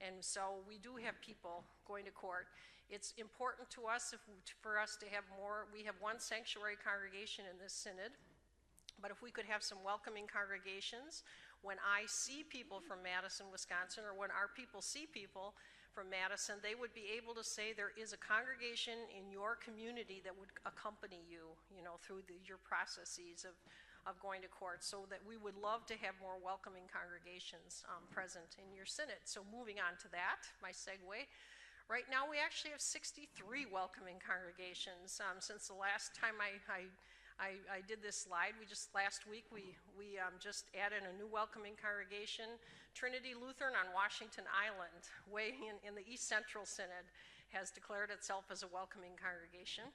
And so we do have people going to court. It's important to us for us to have more. We have 1 sanctuary congregation in this synod, but if we could have some welcoming congregations, when I see people from Madison, Wisconsin, or when our people see people from Madison, they would be able to say there is a congregation in your community that would accompany you, through your processes of going to court, so that we would love to have more welcoming congregations present in your synod. So moving on to that, my segue. Right now we actually have 63 welcoming congregations. Since the last time I did this slide, last week we just added a new welcoming congregation. Trinity Lutheran on Washington Island, way in the East Central Synod, has declared itself as a welcoming congregation.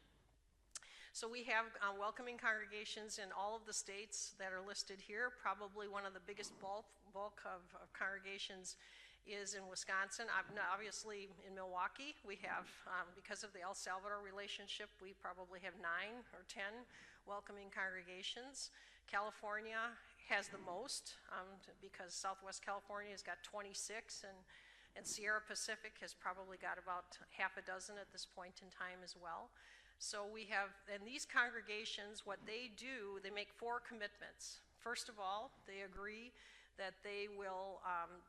So we have welcoming congregations in all of the states that are listed here. Probably one of the biggest bulk of congregations is in Wisconsin. Obviously in Milwaukee, we have, because of the El Salvador relationship, we probably have 9 or 10 welcoming congregations. California has the most, because Southwest California has got 26, and Sierra Pacific has probably got about half a dozen at this point in time as well. So we have, and these congregations, what they do, they make 4 commitments. First of all, they agree that they will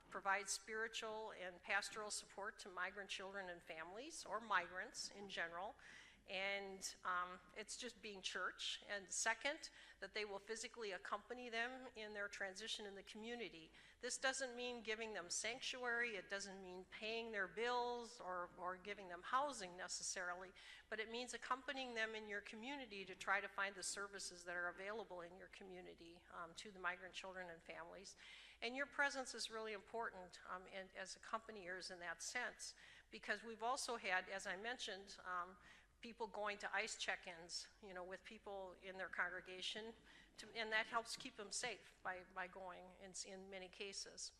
provide spiritual and pastoral support to migrant children and families, or migrants in general. And it's just being church. And second, that they will physically accompany them in their transition in the community. This doesn't mean giving them sanctuary, it doesn't mean paying their bills or giving them housing necessarily, but it means accompanying them in your community to try to find the services that are available in your community to the migrant children and families. And your presence is really important as accompaniers in that sense, because we've also had, as I mentioned, people going to ICE check-ins, with people in their congregation, and that helps keep them safe by going in many cases.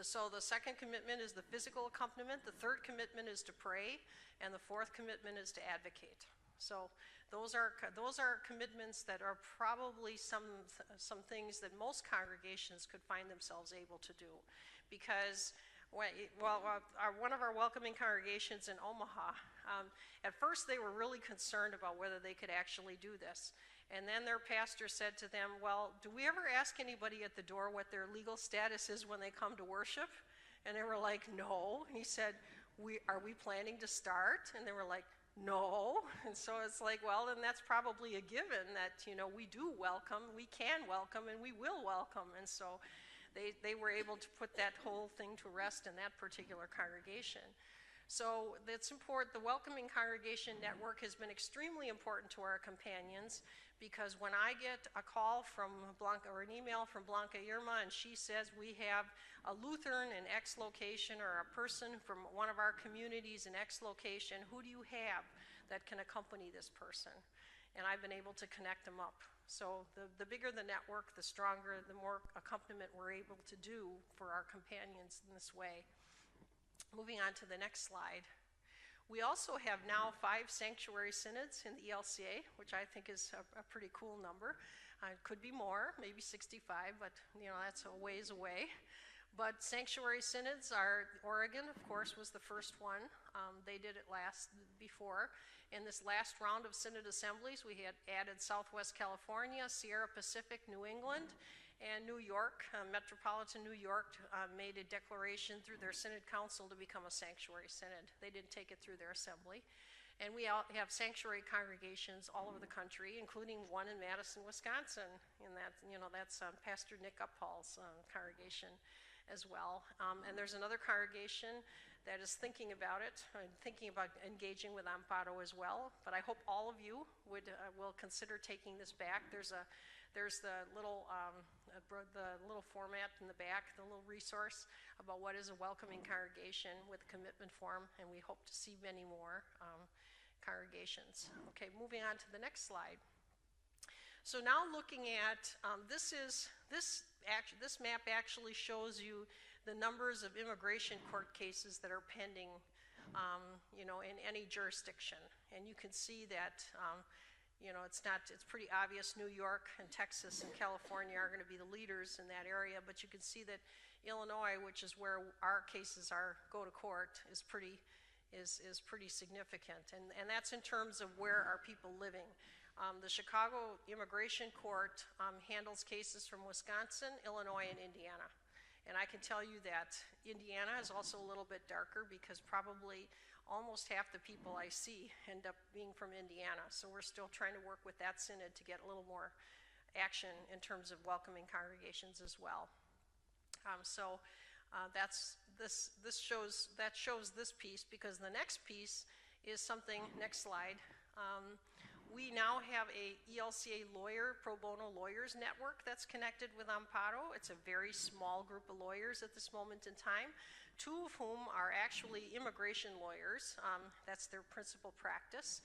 So the second commitment is the physical accompaniment, the third commitment is to pray, and the fourth commitment is to advocate. So those are commitments that are probably some things that most congregations could find themselves able to do. Because one of our welcoming congregations in Omaha, at first they were really concerned about whether they could actually do this. And then their pastor said to them, well, do we ever ask anybody at the door what their legal status is when they come to worship? And they were like, no. He said, are we planning to start? And they were like, no. And so it's like, well, then that's probably a given that, we do welcome, we can welcome, and we will welcome. And so they were able to put that whole thing to rest in that particular congregation. So it's important. The Welcoming Congregation Network has been extremely important to our companions, because when I get a call from Blanca or an email from Blanca Irma and she says we have a Lutheran in X location or a person from one of our communities in X location, who do you have that can accompany this person? And I've been able to connect them up. So the bigger the network, the stronger, the more accompaniment we're able to do for our companions in this way. Moving on to the next slide. We also have now 5 sanctuary synods in the ELCA, which I think is a pretty cool number. It could be more, maybe 65, but that's a ways away. But sanctuary synods are, Oregon, of course, was the first one. They did it before. In this last round of synod assemblies, we had added Southwest California, Sierra Pacific, New England, and New York. Metropolitan New York made a declaration through their synod council to become a sanctuary synod. They didn't take it through their assembly. And we have sanctuary congregations all over the country, including one in Madison, Wisconsin. And that's Pastor Nick Uphal's congregation as well. And there's another congregation that is thinking about it, thinking about engaging with AMMPARO as well. But I hope all of you will consider taking this back. There's the little format in the back, the little resource about what is a welcoming congregation with a commitment form, and we hope to see many more congregations. Okay, moving on to the next slide. So now looking at this map actually shows you the numbers of immigration court cases that are pending, in any jurisdiction, and you can see that. It's pretty obvious New York and Texas and California are going to be the leaders in that area, but you can see that Illinois, which is where our cases go to court, is pretty significant, and that's in terms of where are people living. The Chicago Immigration Court handles cases from Wisconsin, Illinois, and Indiana. And I can tell you that Indiana is also a little bit darker, because probably almost half the people I see end up being from Indiana. So we're still trying to work with that synod to get a little more action in terms of welcoming congregations as well. This shows this piece, because the next piece is something, next slide. We now have a ELCA pro bono lawyers network that's connected with AMMPARO. It's a very small group of lawyers at this moment in time, 2 of whom are actually immigration lawyers. That's their principal practice.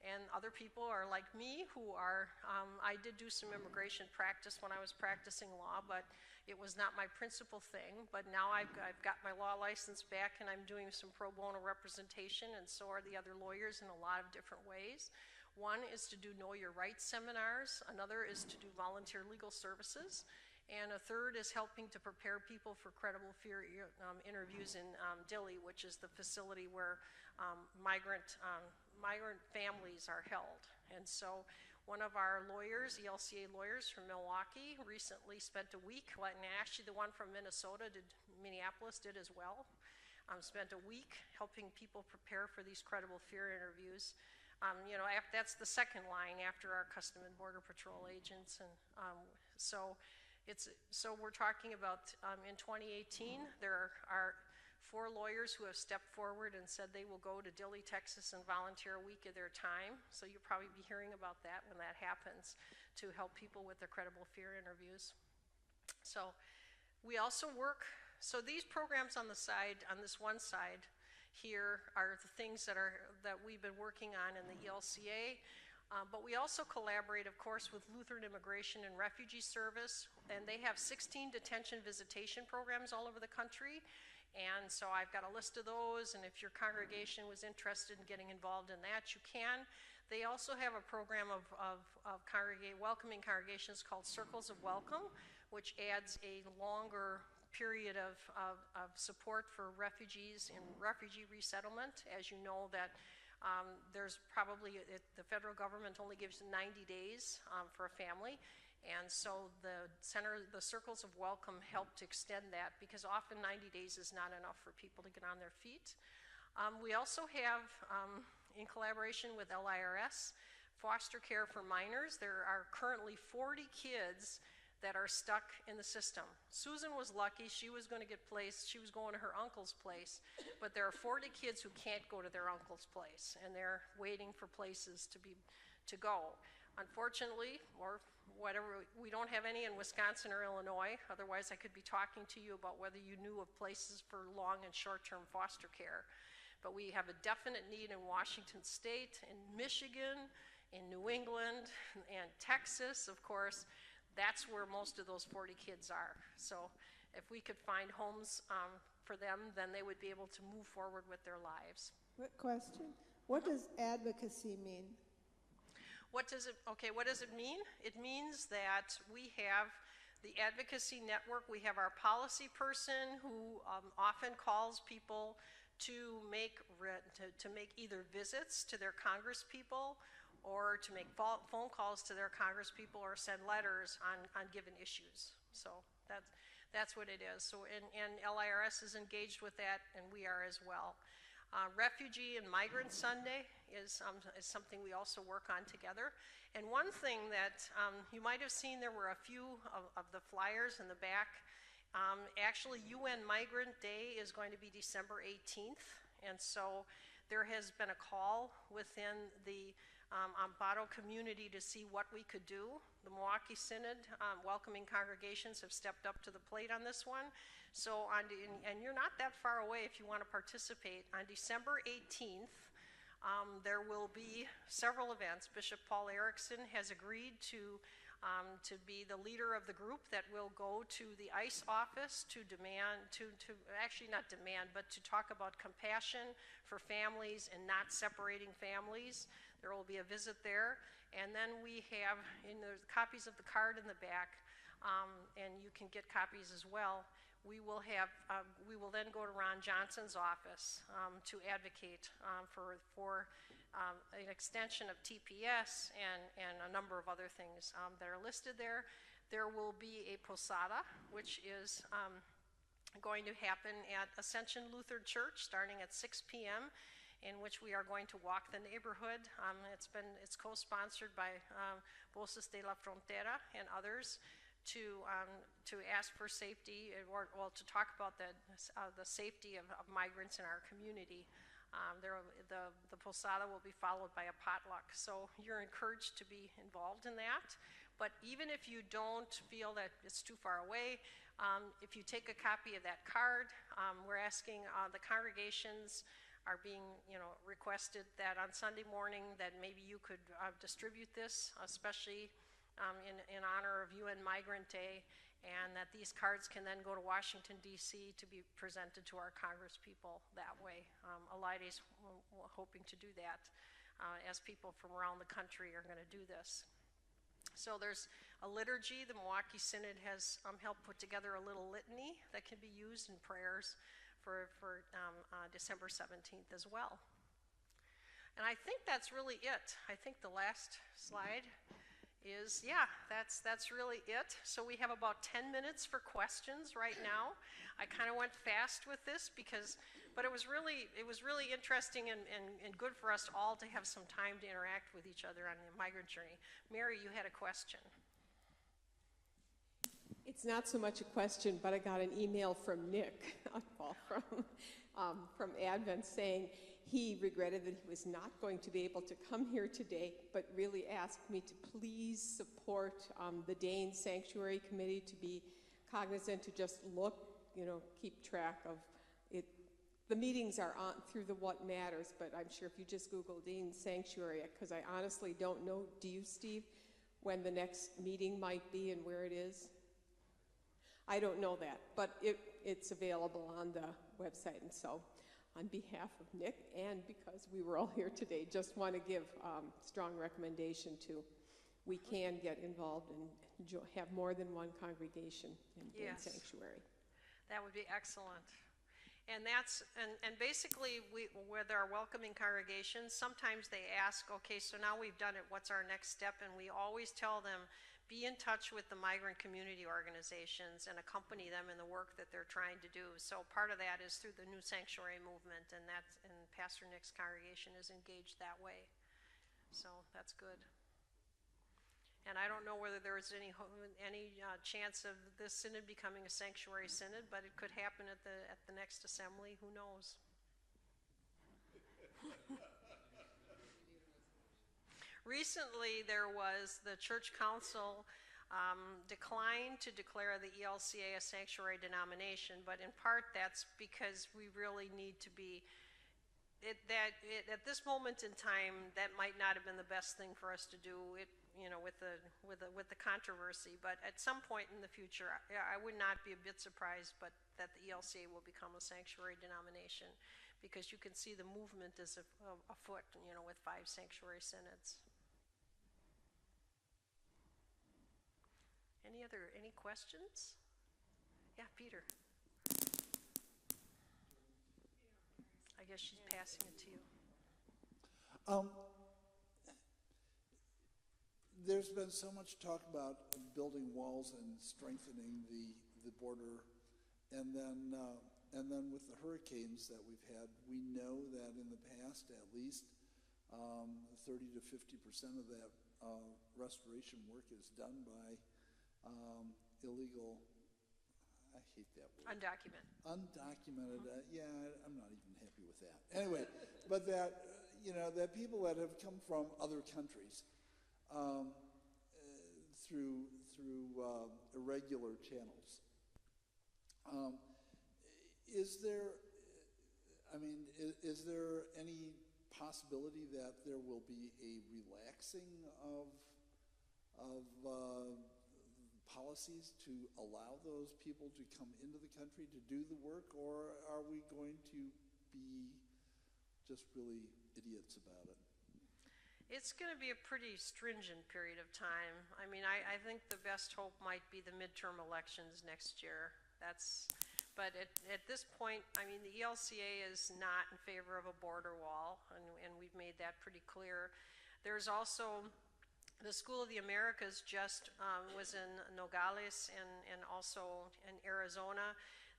And other people are like me who are, I did do some immigration practice when I was practicing law, but it was not my principal thing. But now I've got my law license back, and I'm doing some pro bono representation, and so are the other lawyers in a lot of different ways. One is to do Know Your Rights seminars, another is to do volunteer legal services, and a third is helping to prepare people for credible fear interviews in Dilley, which is the facility where migrant families are held. And so one of our lawyers, ELCA lawyers from Milwaukee, recently spent a week, and actually the one from Minneapolis did as well, spent a week helping people prepare for these credible fear interviews. That's the second line after our Custom and Border Patrol agents. And so we're talking about in 2018, there are 4 lawyers who have stepped forward and said they will go to Dilley, Texas and volunteer a week of their time. So you'll probably be hearing about that when that happens, to help people with their credible fear interviews. So we also work, so these programs on the side, on this one side here, are the things that we've been working on in the ELCA. But we also collaborate, of course, with Lutheran Immigration and Refugee Service, and they have 16 detention visitation programs all over the country. And so I've got a list of those, and if your congregation was interested in getting involved in that, you can. They also have a program of welcoming congregations called Circles of Welcome, which adds a longer period of support for refugees in refugee resettlement. As you know, that there's probably, the federal government only gives 90 days for a family. And so the Circles of Welcome help to extend that, because often 90 days is not enough for people to get on their feet. We also have, in collaboration with LIRS, foster care for minors. There are currently 40 kids that are stuck in the system. Susan was lucky. She was going to get placed. She was going to her uncle's place. But there are 40 kids who can't go to their uncle's place, and they're waiting for places to go. Unfortunately, or whatever, we don't have any in Wisconsin or Illinois. Otherwise, I could be talking to you about whether you knew of places for long and short-term foster care. But we have a definite need in Washington State, in Michigan, in New England, and Texas, of course. That's where most of those 40 kids are. So if we could find homes for them, then they would be able to move forward with their lives. What question? What does advocacy mean? What does it mean? It means that we have the Advocacy Network. We have our policy person who often calls people to make either visits to their congresspeople, or to make phone calls to their congresspeople, or send letters on given issues. So that's what it is. So and LIRS is engaged with that, and we are as well. Refugee and Migrant Sunday is something we also work on together. And one thing that you might have seen, there were a few of the flyers in the back. Actually, UN Migrant Day is going to be December 18th. And so there has been a call within the AMMPARO community to see what we could do. The Milwaukee Synod welcoming congregations have stepped up to the plate on this one. So, and you're not that far away if you want to participate. On December 18th, there will be several events. Bishop Paul Erickson has agreed to be the leader of the group that will go to the ICE office to actually not demand, but to talk about compassion for families and not separating families. There will be a visit there. And then we have, there's copies of the card in the back, and you can get copies as well. We will then go to Ron Johnson's office to advocate for an extension of TPS and a number of other things that are listed there. There will be a posada, which is going to happen at Ascension Lutheran Church starting at 6 p.m., in which we are going to walk the neighborhood. It's co-sponsored by Voces de la Frontera and others to ask for safety, or to talk about the safety of migrants in our community. The posada will be followed by a potluck. So you're encouraged to be involved in that. But even if you don't feel that it's too far away, if you take a copy of that card, we're asking the congregations are being requested that on Sunday morning that maybe you could distribute this, especially in honor of UN Migrant Day, and that these cards can then go to Washington, D.C. to be presented to our congresspeople that way. Elides hoping to do that as people from around the country are going to do this. So there's a liturgy. The Milwaukee Synod has helped put together a little litany that can be used in prayers for December 17th as well. And I think that's really it. I think the last slide is, that's really it. So we have about 10 minutes for questions right now. I kind of went fast with this but it was really interesting and good for us all to have some time to interact with each other on the migrant journey. Mary, you had a question. It's not so much a question, but I got an email from Nick from Advent saying he regretted that he was not going to be able to come here today, but really asked me to please support the Dane Sanctuary Committee, to be cognizant, to just look, keep track of it, the meetings are on through the What Matters, but I'm sure if you just Google Dean Sanctuary, because I honestly don't know, do you, Steve, when the next meeting might be and where it is? I don't know that, but it's available on the website. And so on behalf of Nick, and because we were all here today, just want to give strong recommendation to, we can get involved and have more than one congregation in Dean Sanctuary. That would be excellent. And that's, and basically with our welcoming congregations, sometimes they ask, okay, so now we've done it, what's our next step? And we always tell them, be in touch with the migrant community organizations and accompany them in the work that they're trying to do. So part of that is through the New Sanctuary movement, and Pastor Nick's congregation is engaged that way. So that's good. And I don't know whether there is any chance of this synod becoming a sanctuary synod, but it could happen at the next assembly. Who knows? Recently, there was the church council declined to declare the ELCA a sanctuary denomination, but in part that's because we really need to be. At this moment in time, that might not have been the best thing for us to do. With the controversy, but at some point in the future, I would not be a bit surprised, but that the ELCA will become a sanctuary denomination, because you can see the movement is afoot, with 5 sanctuary synods. Any questions? Yeah, Peter. I guess she's passing it to you. There's been so much talk about building walls and strengthening the border, and then with the hurricanes that we've had, we know that in the past, at least 30 to 50% of that restoration work is done by illegal. I hate that word. Undocumented. Undocumented. Yeah, I'm not even happy with that. Anyway, but that that people that have come from other countries. Through irregular channels. Is there any possibility that there will be a relaxing of policies to allow those people to come into the country to do the work, or are we going to be just really idiots about it? It's going to be a pretty stringent period of time. I mean, I think the best hope might be the midterm elections next year. But at this point, I mean, the ELCA is not in favor of a border wall, and we've made that pretty clear. There's also the School of the Americas just was in Nogales and also in Arizona.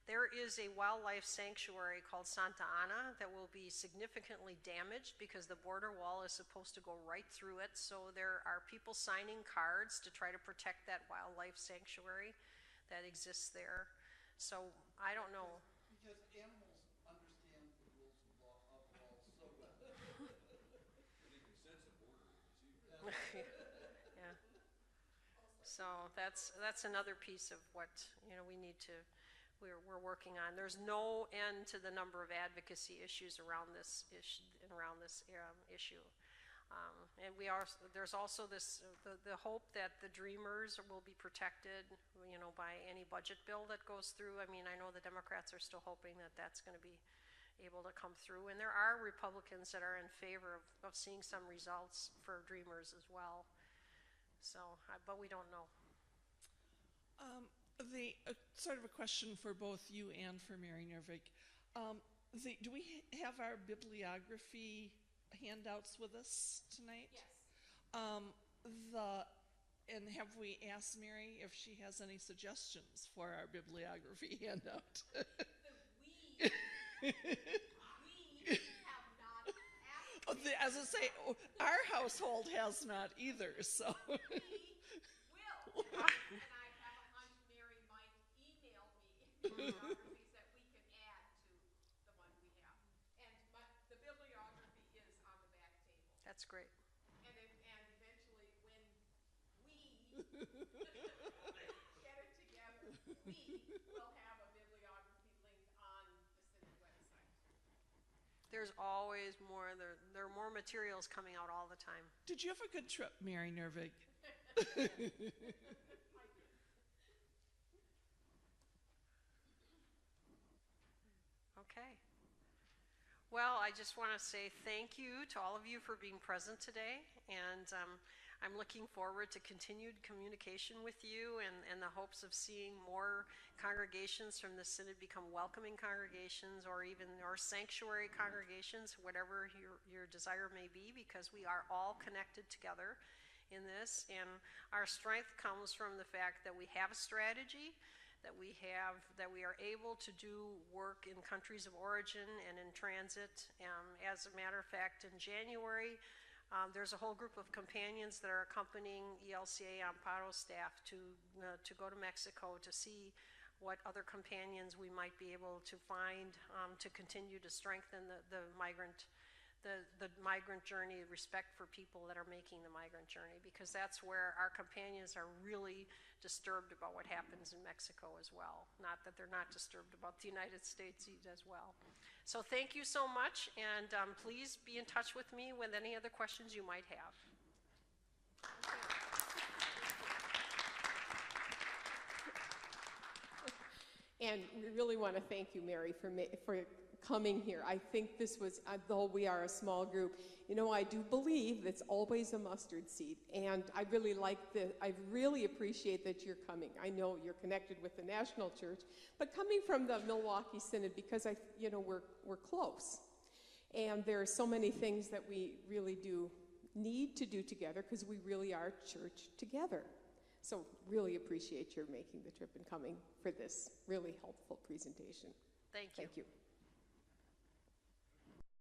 There is a wildlife sanctuary called Santa Ana that will be significantly damaged because the border wall is supposed to go right through it. So there are people signing cards to try to protect that wildlife sanctuary that exists there. So I don't know. Because animals understand the rules of walls so well. They can sense a border when they see it. Yeah. So that's another piece of what we need to. We're working on. There's no end to the number of advocacy issues around this issue. And there's also the hope that the Dreamers will be protected, by any budget bill that goes through. I mean, I know the Democrats are still hoping that that's going to be able to come through, and there are Republicans that are in favor of seeing some results for Dreamers as well. So, but we don't know. Sort of a question for both you and for Mary Nervig. Do we have our bibliography handouts with us tonight? Yes. And have we asked Mary if she has any suggestions for our bibliography handout? We have not asked. As I say, our household has not either, so. We will. And I have a hunch Mary might email me bibliographies that we can add to the one we have. And the bibliography is on the back table. That's great. And eventually, when we get it together, we will have a bibliography link on the Synod website. There's always more. There are more materials coming out all the time. Did you have a good trip, Mary Nervig? Okay. Well, I just want to say thank you to all of you for being present today, and I'm looking forward to continued communication with you and the hopes of seeing more congregations from the Synod become welcoming congregations, or even or sanctuary congregations, whatever your desire may be, because we are all connected together in this, and our strength comes from the fact that we have a strategy, that we are able to do work in countries of origin and in transit. As a matter of fact, in January, there's a whole group of companions that are accompanying ELCA AMMPARO staff to go to Mexico to see what other companions we might be able to find to continue to strengthen the migrant journey, respect for people that are making the migrant journey, because that's where our companions are really disturbed about what happens in Mexico as well. Not that they're not disturbed about the United States as well. So thank you so much, and please be in touch with me with any other questions you might have. And we really want to thank you, Mary, for coming here. I think this was, though we are a small group, you know, I do believe it's always a mustard seed, and I really I really appreciate that you're coming. I know you're connected with the National Church, but coming from the Milwaukee Synod, because we're close, and there are so many things that we really do need to do together, because we really are church together. So really appreciate your making the trip and coming for this really helpful presentation. Thank you. Thank you.